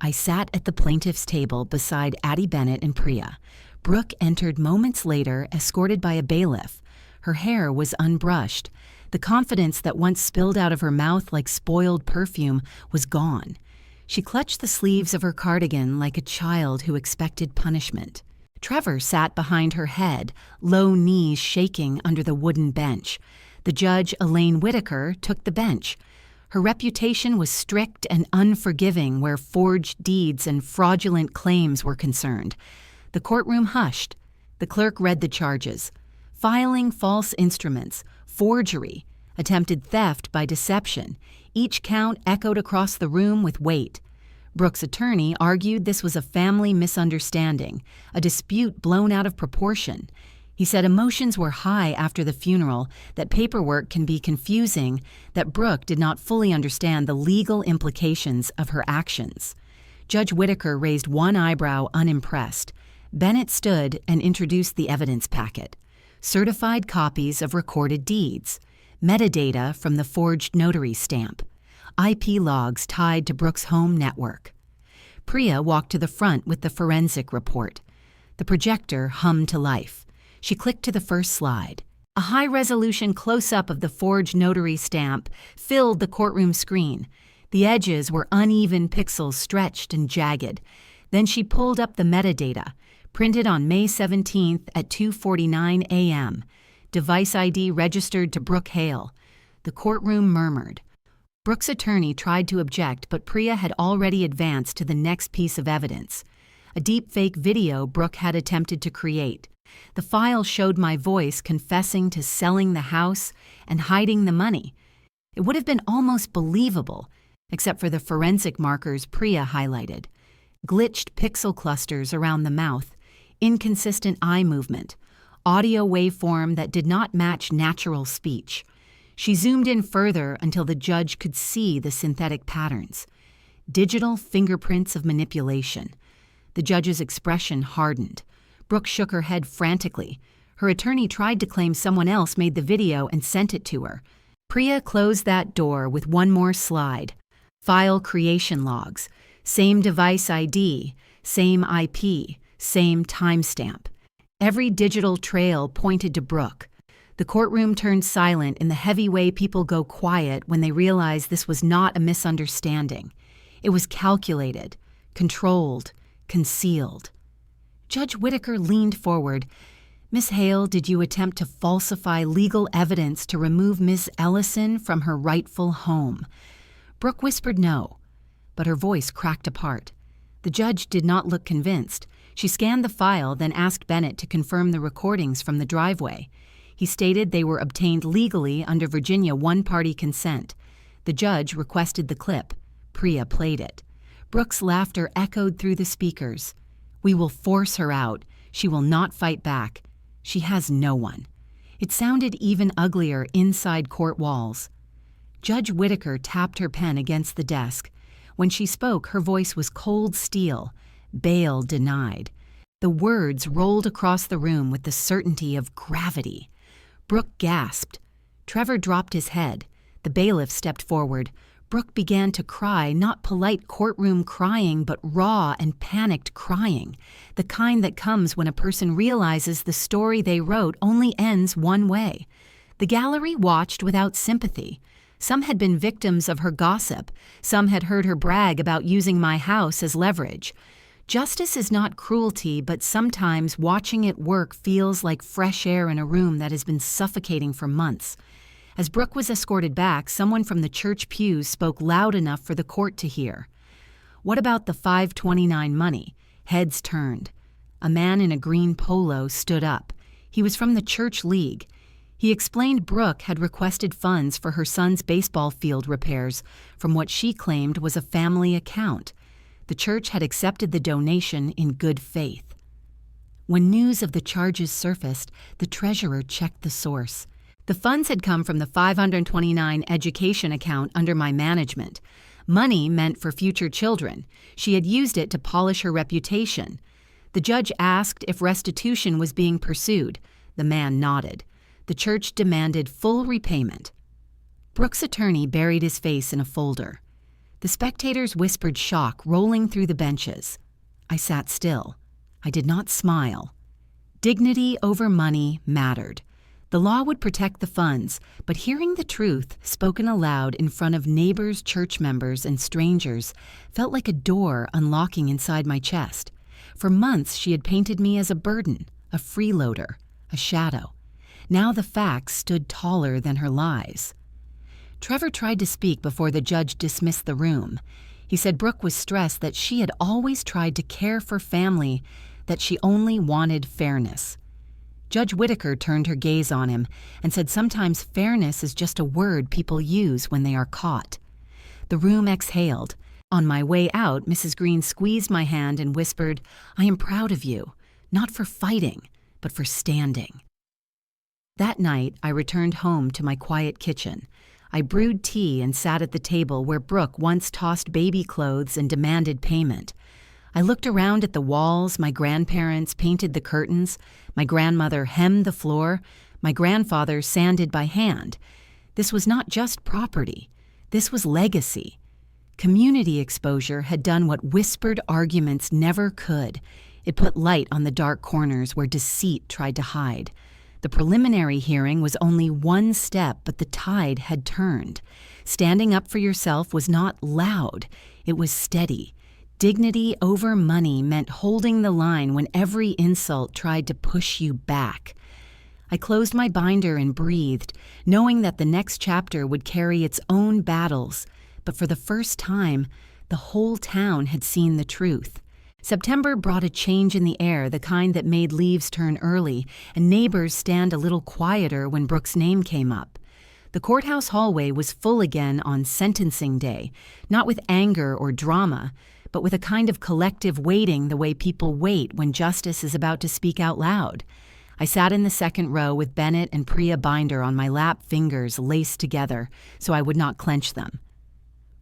I sat at the plaintiff's table beside Addie Bennett and Priya. Brooke entered moments later, escorted by a bailiff. Her hair was unbrushed. The confidence that once spilled out of her mouth like spoiled perfume was gone. She clutched the sleeves of her cardigan like a child who expected punishment. Trevor sat behind her head, low knees shaking under the wooden bench. The judge, Elaine Whitaker, took the bench. Her reputation was strict and unforgiving where forged deeds and fraudulent claims were concerned. The courtroom hushed. The clerk read the charges: filing false instruments, forgery, attempted theft by deception. Each count echoed across the room with weight. Brooke's attorney argued this was a family misunderstanding, a dispute blown out of proportion. He said emotions were high after the funeral, that paperwork can be confusing, that Brooke did not fully understand the legal implications of her actions. Judge Whitaker raised one eyebrow, unimpressed. Bennett stood and introduced the evidence packet: certified copies of recorded deeds, metadata from the forged notary stamp, IP logs tied to Brooke's home network. Priya walked to the front with the forensic report. The projector hummed to life. She clicked to the first slide. A high-resolution close-up of the forged notary stamp filled the courtroom screen. The edges were uneven pixels stretched and jagged. Then she pulled up the metadata, printed on May 17th at 2:49 a.m. Device ID registered to Brooke Hale. The courtroom murmured. Brooke's attorney tried to object, but Priya had already advanced to the next piece of evidence: a deepfake video Brooke had attempted to create. The file showed my voice confessing to selling the house and hiding the money. It would have been almost believable, except for the forensic markers Priya highlighted: glitched pixel clusters around the mouth, inconsistent eye movement, audio waveform that did not match natural speech. She zoomed in further until the judge could see the synthetic patterns. Digital fingerprints of manipulation. The judge's expression hardened. Brooke shook her head frantically. Her attorney tried to claim someone else made the video and sent it to her. Priya closed that door with one more slide. File creation logs. Same device ID, same IP, same timestamp. Every digital trail pointed to Brooke. The courtroom turned silent in the heavy way people go quiet when they realize this was not a misunderstanding. It was calculated, controlled, concealed. Judge Whitaker leaned forward. "Miss Hale, did you attempt to falsify legal evidence to remove Miss Ellison from her rightful home?" Brooke whispered no, but her voice cracked apart. The judge did not look convinced. She scanned the file, then asked Bennett to confirm the recordings from the driveway. He stated they were obtained legally under Virginia one-party consent. The judge requested the clip. Priya played it. Brooke's laughter echoed through the speakers. "We will force her out. She will not fight back. She has no one." It sounded even uglier inside court walls. Judge Whitaker tapped her pen against the desk. When she spoke, her voice was cold steel. Bail denied. The words rolled across the room with the certainty of gravity. Brooke gasped. Trevor dropped his head. The bailiff stepped forward. Brooke began to cry, not polite courtroom crying, but raw and panicked crying, the kind that comes when a person realizes the story they wrote only ends one way. The gallery watched without sympathy. Some had been victims of her gossip. Some had heard her brag about using my house as leverage. Justice is not cruelty, but sometimes watching it work feels like fresh air in a room that has been suffocating for months. As Brooke was escorted back, someone from the church pews spoke loud enough for the court to hear. "What about the $529 money?" Heads turned. A man in a green polo stood up. He was from the church league. He explained Brooke had requested funds for her son's baseball field repairs from what she claimed was a family account. The church had accepted the donation in good faith. When news of the charges surfaced, the treasurer checked the source. The funds had come from the 529 education account under my management. Money meant for future children. She had used it to polish her reputation. The judge asked if restitution was being pursued. The man nodded. The church demanded full repayment. Brooke's attorney buried his face in a folder. The spectators whispered shock rolling through the benches. I sat still. I did not smile. Dignity over money mattered. The law would protect the funds, but hearing the truth spoken aloud in front of neighbors, church members, and strangers felt like a door unlocking inside my chest. For months she had painted me as a burden, a freeloader, a shadow. Now the facts stood taller than her lies. Trevor tried to speak before the judge dismissed the room. He said Brooke was stressed that she had always tried to care for family, that she only wanted fairness. Judge Whitaker turned her gaze on him and said sometimes fairness is just a word people use when they are caught. The room exhaled. On my way out, Mrs. Green squeezed my hand and whispered, "I am proud of you, not for fighting, but for standing." That night, I returned home to my quiet kitchen. I brewed tea and sat at the table where Brooke once tossed baby clothes and demanded payment. I looked around at the walls. My grandparents painted the curtains. My grandmother hemmed the floor. My grandfather sanded by hand. This was not just property. This was legacy. Community exposure had done what whispered arguments never could. It put light on the dark corners where deceit tried to hide. The preliminary hearing was only one step, but the tide had turned. Standing up for yourself was not loud. It was steady. Dignity over money meant holding the line when every insult tried to push you back. I closed my binder and breathed, knowing that the next chapter would carry its own battles. But for the first time, the whole town had seen the truth. September brought a change in the air, the kind that made leaves turn early and neighbors stand a little quieter when Brooke's name came up. The courthouse hallway was full again on sentencing day, not with anger or drama, but with a kind of collective waiting the way people wait when justice is about to speak out loud. I sat in the second row with Bennett and Priya Binder on my lap, fingers laced together so I would not clench them.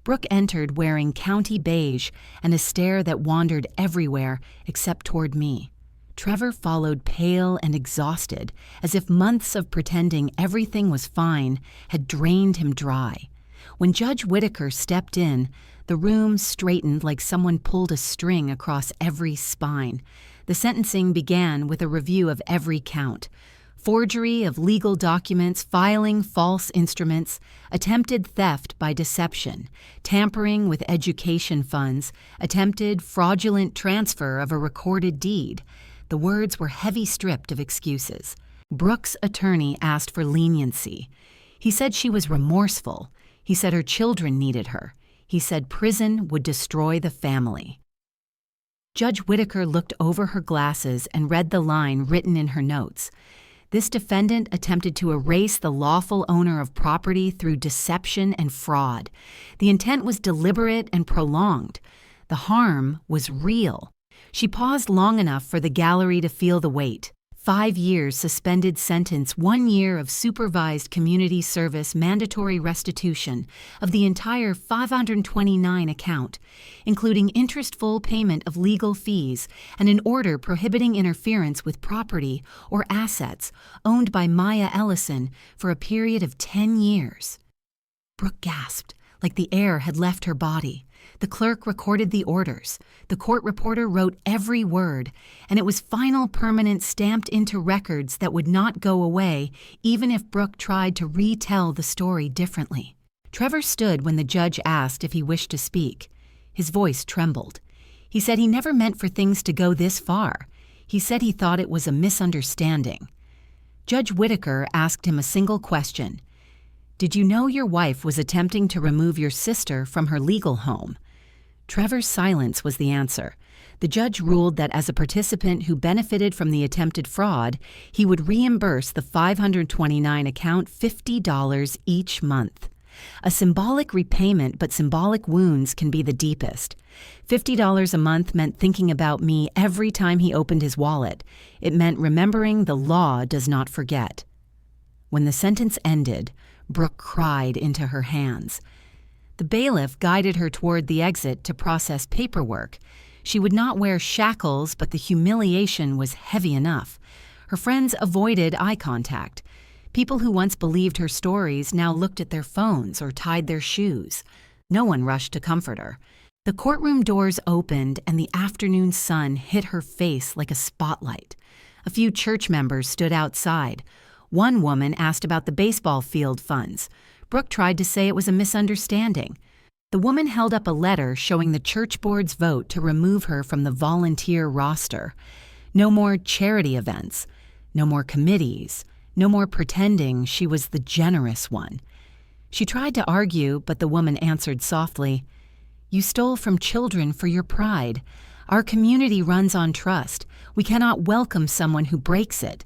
Brooke entered wearing county beige and a stare that wandered everywhere except toward me. Trevor followed pale and exhausted, as if months of pretending everything was fine had drained him dry. When Judge Whitaker stepped in, the room straightened like someone pulled a string across every spine. The sentencing began with a review of every count. Forgery of legal documents, filing false instruments, attempted theft by deception, tampering with education funds, attempted fraudulent transfer of a recorded deed. The words were heavy stripped of excuses. Brooke's attorney asked for leniency. He said she was remorseful. He said her children needed her. He said prison would destroy the family. Judge Whitaker looked over her glasses and read the line written in her notes. This defendant attempted to erase the lawful owner of property through deception and fraud. The intent was deliberate and prolonged. The harm was real. She paused long enough for the gallery to feel the weight. 5 years suspended sentence, 1 year of supervised community service, mandatory restitution of the entire 529 account, including interest-full payment of legal fees and an order prohibiting interference with property or assets owned by Maya Ellison for a period of 10 years. Brooke gasped, like the air had left her body. The clerk recorded the orders. The court reporter wrote every word, and it was final permanent stamped into records that would not go away even if Brooke tried to retell the story differently. Trevor stood when the judge asked if he wished to speak. His voice trembled. He said he never meant for things to go this far. He said he thought it was a misunderstanding. Judge Whitaker asked him a single question. Did you know your wife was attempting to remove your sister from her legal home? Trevor's silence was the answer. The judge ruled that as a participant who benefited from the attempted fraud, he would reimburse the 529 account $50 each month. A symbolic repayment, but symbolic wounds can be the deepest. $50 a month meant thinking about me every time he opened his wallet. It meant remembering the law does not forget. When the sentence ended, Brooke cried into her hands. The bailiff guided her toward the exit to process paperwork. She would not wear shackles, but the humiliation was heavy enough. Her friends avoided eye contact. People who once believed her stories now looked at their phones or tied their shoes. No one rushed to comfort her. The courtroom doors opened and the afternoon sun hit her face like a spotlight. A few church members stood outside. One woman asked about the baseball field funds. Brooke tried to say it was a misunderstanding. The woman held up a letter showing the church board's vote to remove her from the volunteer roster. No more charity events. No more committees. No more pretending she was the generous one. She tried to argue, but the woman answered softly, "You stole from children for your pride. Our community runs on trust. We cannot welcome someone who breaks it."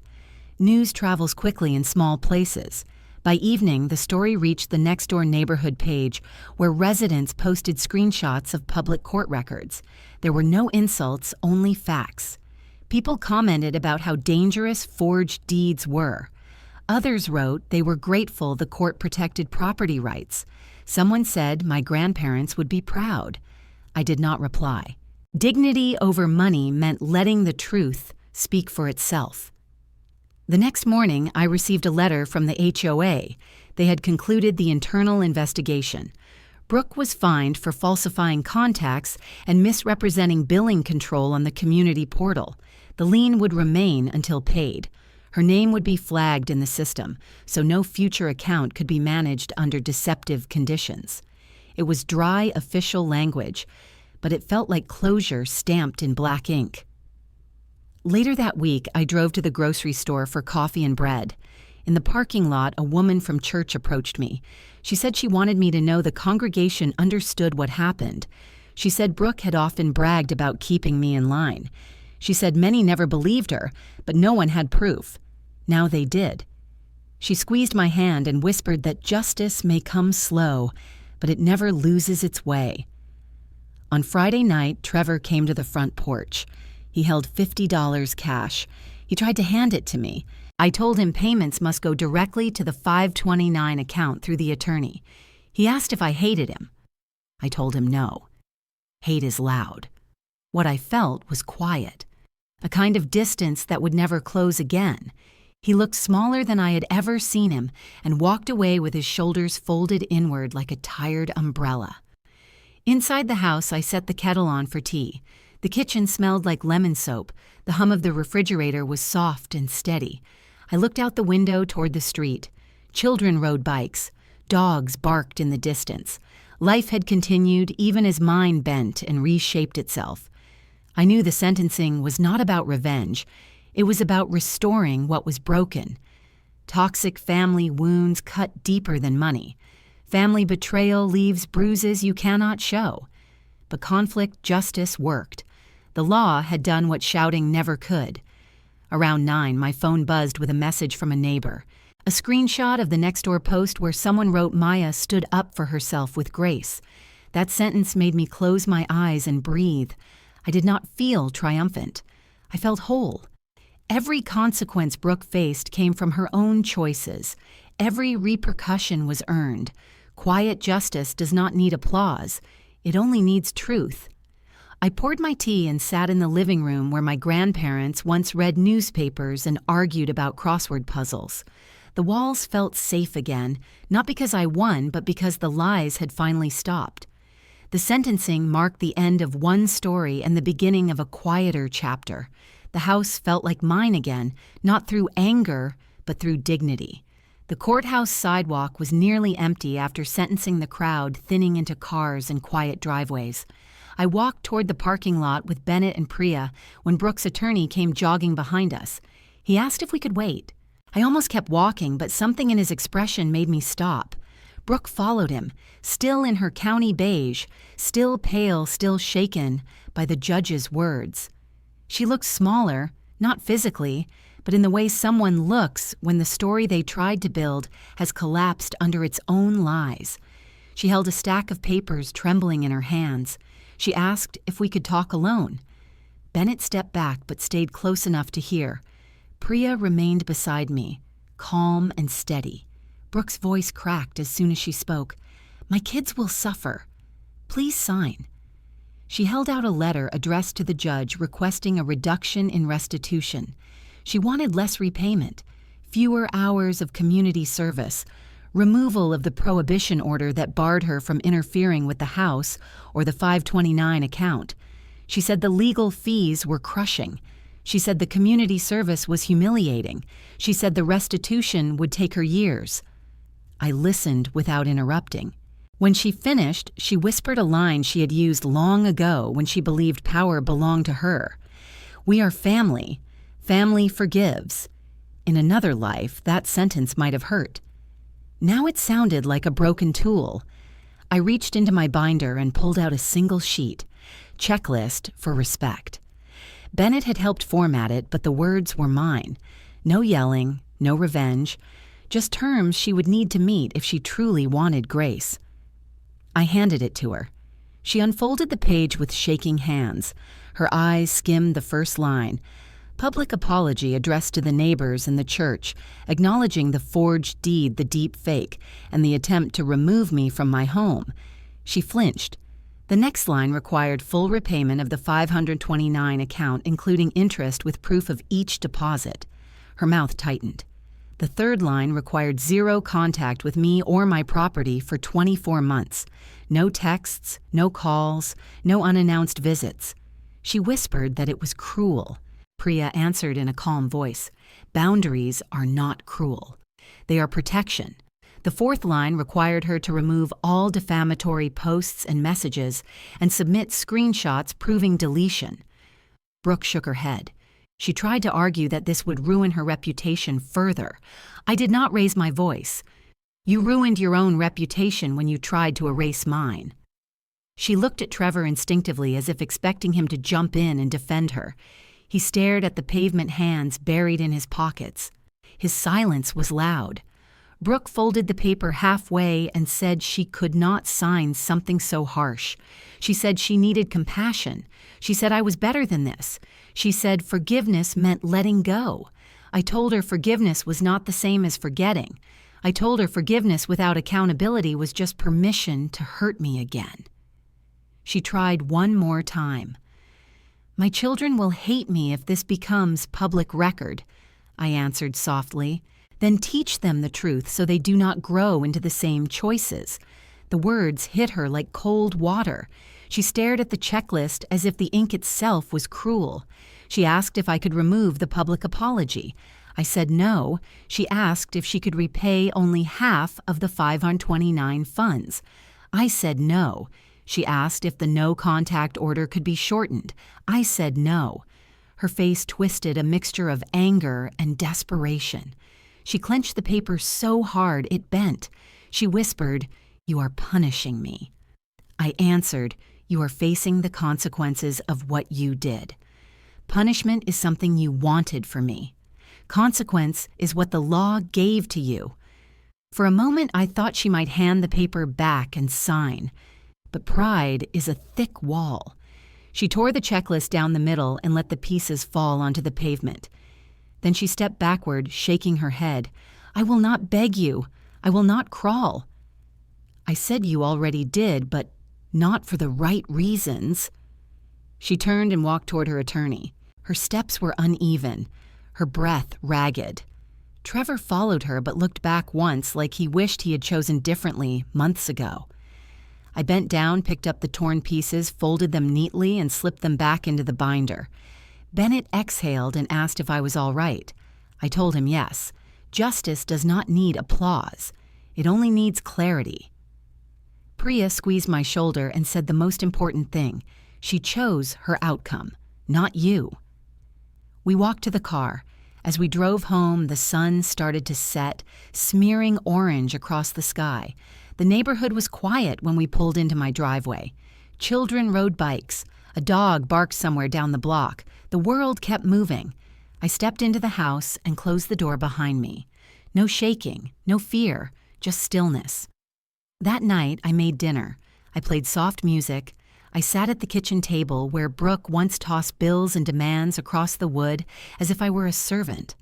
News travels quickly in small places. By evening, the story reached the next-door neighborhood page, where residents posted screenshots of public court records. There were no insults, only facts. People commented about how dangerous forged deeds were. Others wrote they were grateful the court protected property rights. Someone said my grandparents would be proud. I did not reply. Dignity over money meant letting the truth speak for itself. The next morning, I received a letter from the HOA. They had concluded the internal investigation. Brooke was fined for falsifying contacts and misrepresenting billing control on the community portal. The lien would remain until paid. Her name would be flagged in the system, so no future account could be managed under deceptive conditions. It was dry official language, but it felt like closure stamped in black ink. Later that week, I drove to the grocery store for coffee and bread. In the parking lot, a woman from church approached me. She said she wanted me to know the congregation understood what happened. She said Brooke had often bragged about keeping me in line. She said many never believed her, but no one had proof. Now they did. She squeezed my hand and whispered that justice may come slow, but it never loses its way. On Friday night, Trevor came to the front porch. He held $50 cash. He tried to hand it to me. I told him payments must go directly to the 529 account through the attorney. He asked if I hated him. I told him no. Hate is loud. What I felt was quiet, a kind of distance that would never close again. He looked smaller than I had ever seen him and walked away with his shoulders folded inward like a tired umbrella. Inside the house, I set the kettle on for tea. The kitchen smelled like lemon soap. The hum of the refrigerator was soft and steady. I looked out the window toward the street. Children rode bikes. Dogs barked in the distance. Life had continued even as mine bent and reshaped itself. I knew the sentencing was not about revenge. It was about restoring what was broken. Toxic family wounds cut deeper than money. Family betrayal leaves bruises you cannot show. But conflict justice worked. The law had done what shouting never could. Around 9, my phone buzzed with a message from a neighbor. A screenshot of the next-door post where someone wrote Maya stood up for herself with grace. That sentence made me close my eyes and breathe. I did not feel triumphant. I felt whole. Every consequence Brooke faced came from her own choices. Every repercussion was earned. Quiet justice does not need applause. It only needs truth. I poured my tea and sat in the living room where my grandparents once read newspapers and argued about crossword puzzles. The walls felt safe again, not because I won, but because the lies had finally stopped. The sentencing marked the end of one story and the beginning of a quieter chapter. The house felt like mine again, not through anger, but through dignity. The courthouse sidewalk was nearly empty after sentencing the crowd thinning into cars and quiet driveways. I walked toward the parking lot with Bennett and Priya when Brooke's attorney came jogging behind us. He asked if we could wait. I almost kept walking, but something in his expression made me stop. Brooke followed him, still in her county beige, still pale, still shaken by the judge's words. She looked smaller, not physically, but in the way someone looks when the story they tried to build has collapsed under its own lies. She held a stack of papers trembling in her hands. She asked if we could talk alone. Bennett stepped back but stayed close enough to hear. Priya remained beside me, calm and steady. Brooke's voice cracked as soon as she spoke. "My kids will suffer. Please sign." She held out a letter addressed to the judge requesting a reduction in restitution. She wanted less repayment, fewer hours of community service, removal of the prohibition order that barred her from interfering with the house or the 529 account. She said the legal fees were crushing. She said the community service was humiliating. She said the restitution would take her years. I listened without interrupting. When she finished, she whispered a line she had used long ago when she believed power belonged to her. "We are family. Family forgives." In another life, that sentence might have hurt. Now it sounded like a broken tool. I reached into my binder and pulled out a single sheet. Checklist for respect. Bennett had helped format it, but the words were mine. No yelling, no revenge, just terms she would need to meet if she truly wanted grace. I handed it to her. She unfolded the page with shaking hands. Her eyes skimmed the first line. Public apology addressed to the neighbors and the church, acknowledging the forged deed, the deep fake, and the attempt to remove me from my home. She flinched. The next line required full repayment of the 529 account, including interest with proof of each deposit. Her mouth tightened. The third line required zero contact with me or my property for 24 months. No texts, no calls, no unannounced visits. She whispered that it was cruel. Priya answered in a calm voice. Boundaries are not cruel. They are protection. The fourth line required her to remove all defamatory posts and messages and submit screenshots proving deletion. Brooke shook her head. She tried to argue that this would ruin her reputation further. I did not raise my voice. You ruined your own reputation when you tried to erase mine. She looked at Trevor instinctively as if expecting him to jump in and defend her. He stared at the pavement hands buried in his pockets. His silence was loud. Brooke folded the paper halfway and said she could not sign something so harsh. She said she needed compassion. She said I was better than this. She said forgiveness meant letting go. I told her forgiveness was not the same as forgetting. I told her forgiveness without accountability was just permission to hurt me again. She tried one more time. My children will hate me if this becomes public record, I answered softly. Then teach them the truth so they do not grow into the same choices. The words hit her like cold water. She stared at the checklist as if the ink itself was cruel. She asked if I could remove the public apology. I said no. She asked if she could repay only half of the 529 funds. I said no. She asked if the no contact order could be shortened. I said no. Her face twisted a mixture of anger and desperation. She clenched the paper so hard it bent. She whispered, "You are punishing me." I answered, "You are facing the consequences of what you did. Punishment is something you wanted for me. Consequence is what the law gave to you." For a moment, I thought she might hand the paper back and sign. But pride is a thick wall. She tore the checklist down the middle and let the pieces fall onto the pavement. Then she stepped backward, shaking her head. "I will not beg you. I will not crawl." I said you already did, but not for the right reasons. She turned and walked toward her attorney. Her steps were uneven, her breath ragged. Trevor followed her but looked back once like he wished he had chosen differently months ago. I bent down, picked up the torn pieces, folded them neatly, and slipped them back into the binder. Bennett exhaled and asked if I was all right. I told him yes. Justice does not need applause. It only needs clarity. Priya squeezed my shoulder and said the most important thing. She chose her outcome, not you. We walked to the car. As we drove home, the sun started to set, smearing orange across the sky. The neighborhood was quiet when we pulled into my driveway. Children rode bikes. A dog barked somewhere down the block. The world kept moving. I stepped into the house and closed the door behind me. No shaking, no fear, just stillness. That night, I made dinner. I played soft music. I sat at the kitchen table where Brooke once tossed bills and demands across the wood as if I were a servant.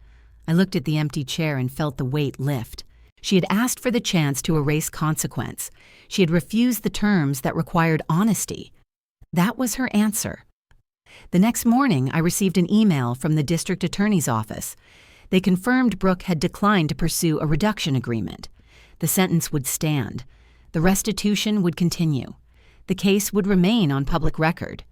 I looked at the empty chair and felt the weight lift. She had asked for the chance to erase consequence. She had refused the terms that required honesty. That was her answer. The next morning, I received an email from the district attorney's office. They confirmed Brooke had declined to pursue a reduction agreement. The sentence would stand. The restitution would continue. The case would remain on public record.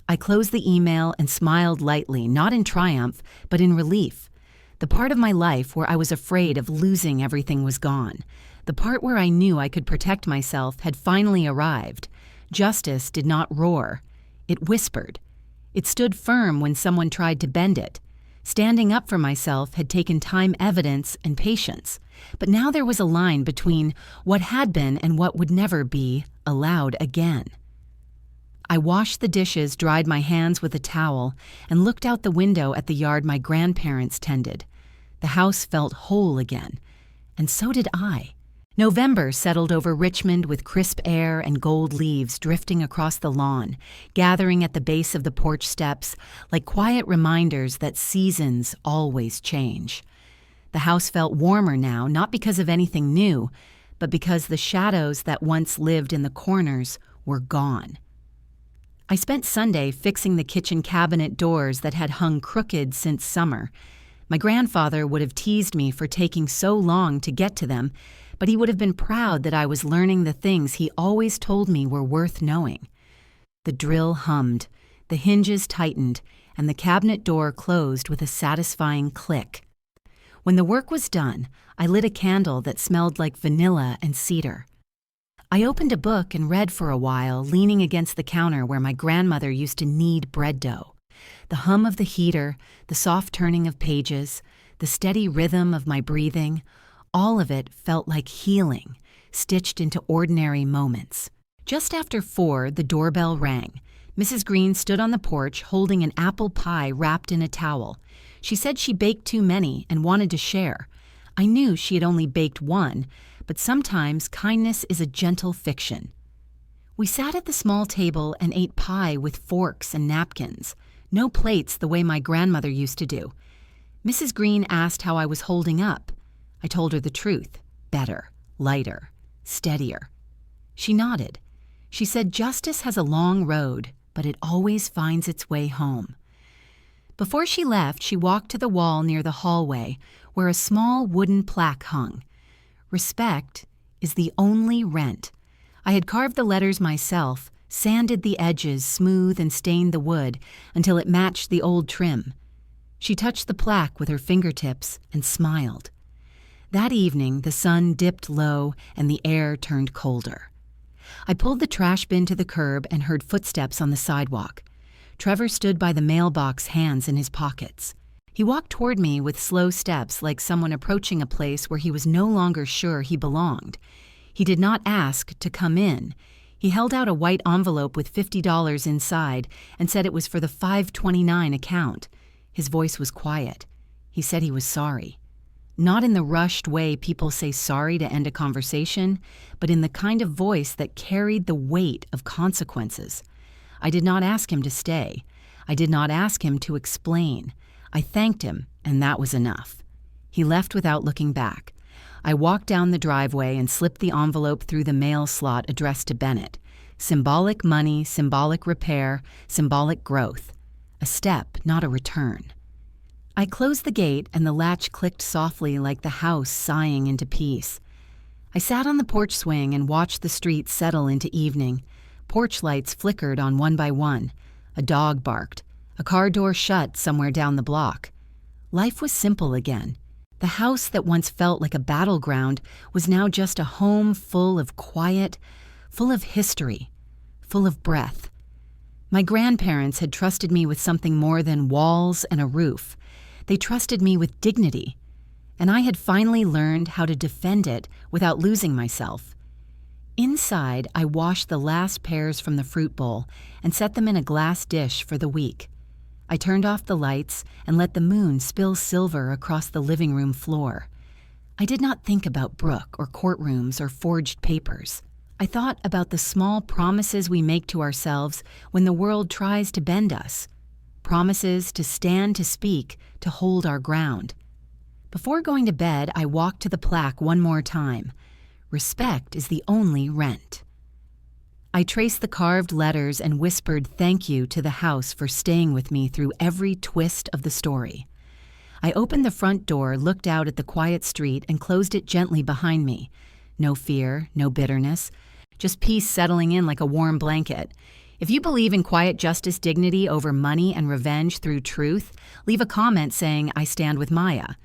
I closed the email and smiled lightly, not in triumph, but in relief. The part of my life where I was afraid of losing everything was gone. The part where I knew I could protect myself had finally arrived. Justice did not roar. It whispered. It stood firm when someone tried to bend it. Standing up for myself had taken time, evidence, and patience. But now there was a line between what had been and what would never be allowed again. I washed the dishes, dried my hands with a towel, and looked out the window at the yard my grandparents tended. The house felt whole again, and so did I. November settled over Richmond with crisp air and gold leaves drifting across the lawn, gathering at the base of the porch steps like quiet reminders that seasons always change. The house felt warmer now, not because of anything new, but because the shadows that once lived in the corners were gone. I spent Sunday fixing the kitchen cabinet doors that had hung crooked since summer. My grandfather would have teased me for taking so long to get to them, but he would have been proud that I was learning the things he always told me were worth knowing. The drill hummed, the hinges tightened, and the cabinet door closed with a satisfying click. When the work was done, I lit a candle that smelled like vanilla and cedar. I opened a book and read for a while, leaning against the counter where my grandmother used to knead bread dough. The hum of the heater, the soft turning of pages, the steady rhythm of my breathing, all of it felt like healing, stitched into ordinary moments. Just after 4, the doorbell rang. Mrs. Green stood on the porch holding an apple pie wrapped in a towel. She said she baked too many and wanted to share. I knew she had only baked one, but sometimes kindness is a gentle fiction. We sat at the small table and ate pie with forks and napkins. No plates the way my grandmother used to do. Mrs. Green asked how I was holding up. I told her the truth. Better, lighter, steadier. She nodded. She said justice has a long road, but it always finds its way home. Before she left, she walked to the wall near the hallway, where a small wooden plaque hung. Respect is the only rent. I had carved the letters myself, sanded the edges smooth and stained the wood until it matched the old trim. She touched the plaque with her fingertips and smiled. That evening, the sun dipped low and the air turned colder. I pulled the trash bin to the curb and heard footsteps on the sidewalk. Trevor stood by the mailbox, hands in his pockets. He walked toward me with slow steps like someone approaching a place where he was no longer sure he belonged. He did not ask to come in. He held out a white envelope with $50 inside and said it was for the 529 account. His voice was quiet. He said he was sorry. Not in the rushed way people say sorry to end a conversation, but in the kind of voice that carried the weight of consequences. I did not ask him to stay. I did not ask him to explain. I thanked him, and that was enough. He left without looking back. I walked down the driveway and slipped the envelope through the mail slot addressed to Bennett. Symbolic money, symbolic repair, symbolic growth. A step, not a return. I closed the gate and the latch clicked softly like the house sighing into peace. I sat on the porch swing and watched the street settle into evening. Porch lights flickered on one by one. A dog barked. A car door shut somewhere down the block. Life was simple again. The house that once felt like a battleground was now just a home full of quiet, full of history, full of breath. My grandparents had trusted me with something more than walls and a roof. They trusted me with dignity, and I had finally learned how to defend it without losing myself. Inside, I washed the last pears from the fruit bowl and set them in a glass dish for the week. I turned off the lights and let the moon spill silver across the living room floor. I did not think about Brooke or courtrooms or forged papers. I thought about the small promises we make to ourselves when the world tries to bend us. Promises to stand, to speak, to hold our ground. Before going to bed, I walked to the plaque one more time. Respect is the only rent. I traced the carved letters and whispered thank you to the house for staying with me through every twist of the story. I opened the front door, looked out at the quiet street, and closed it gently behind me. No fear, no bitterness, just peace settling in like a warm blanket. If you believe in quiet justice, dignity over money, and revenge through truth, leave a comment saying, "I stand with Maya."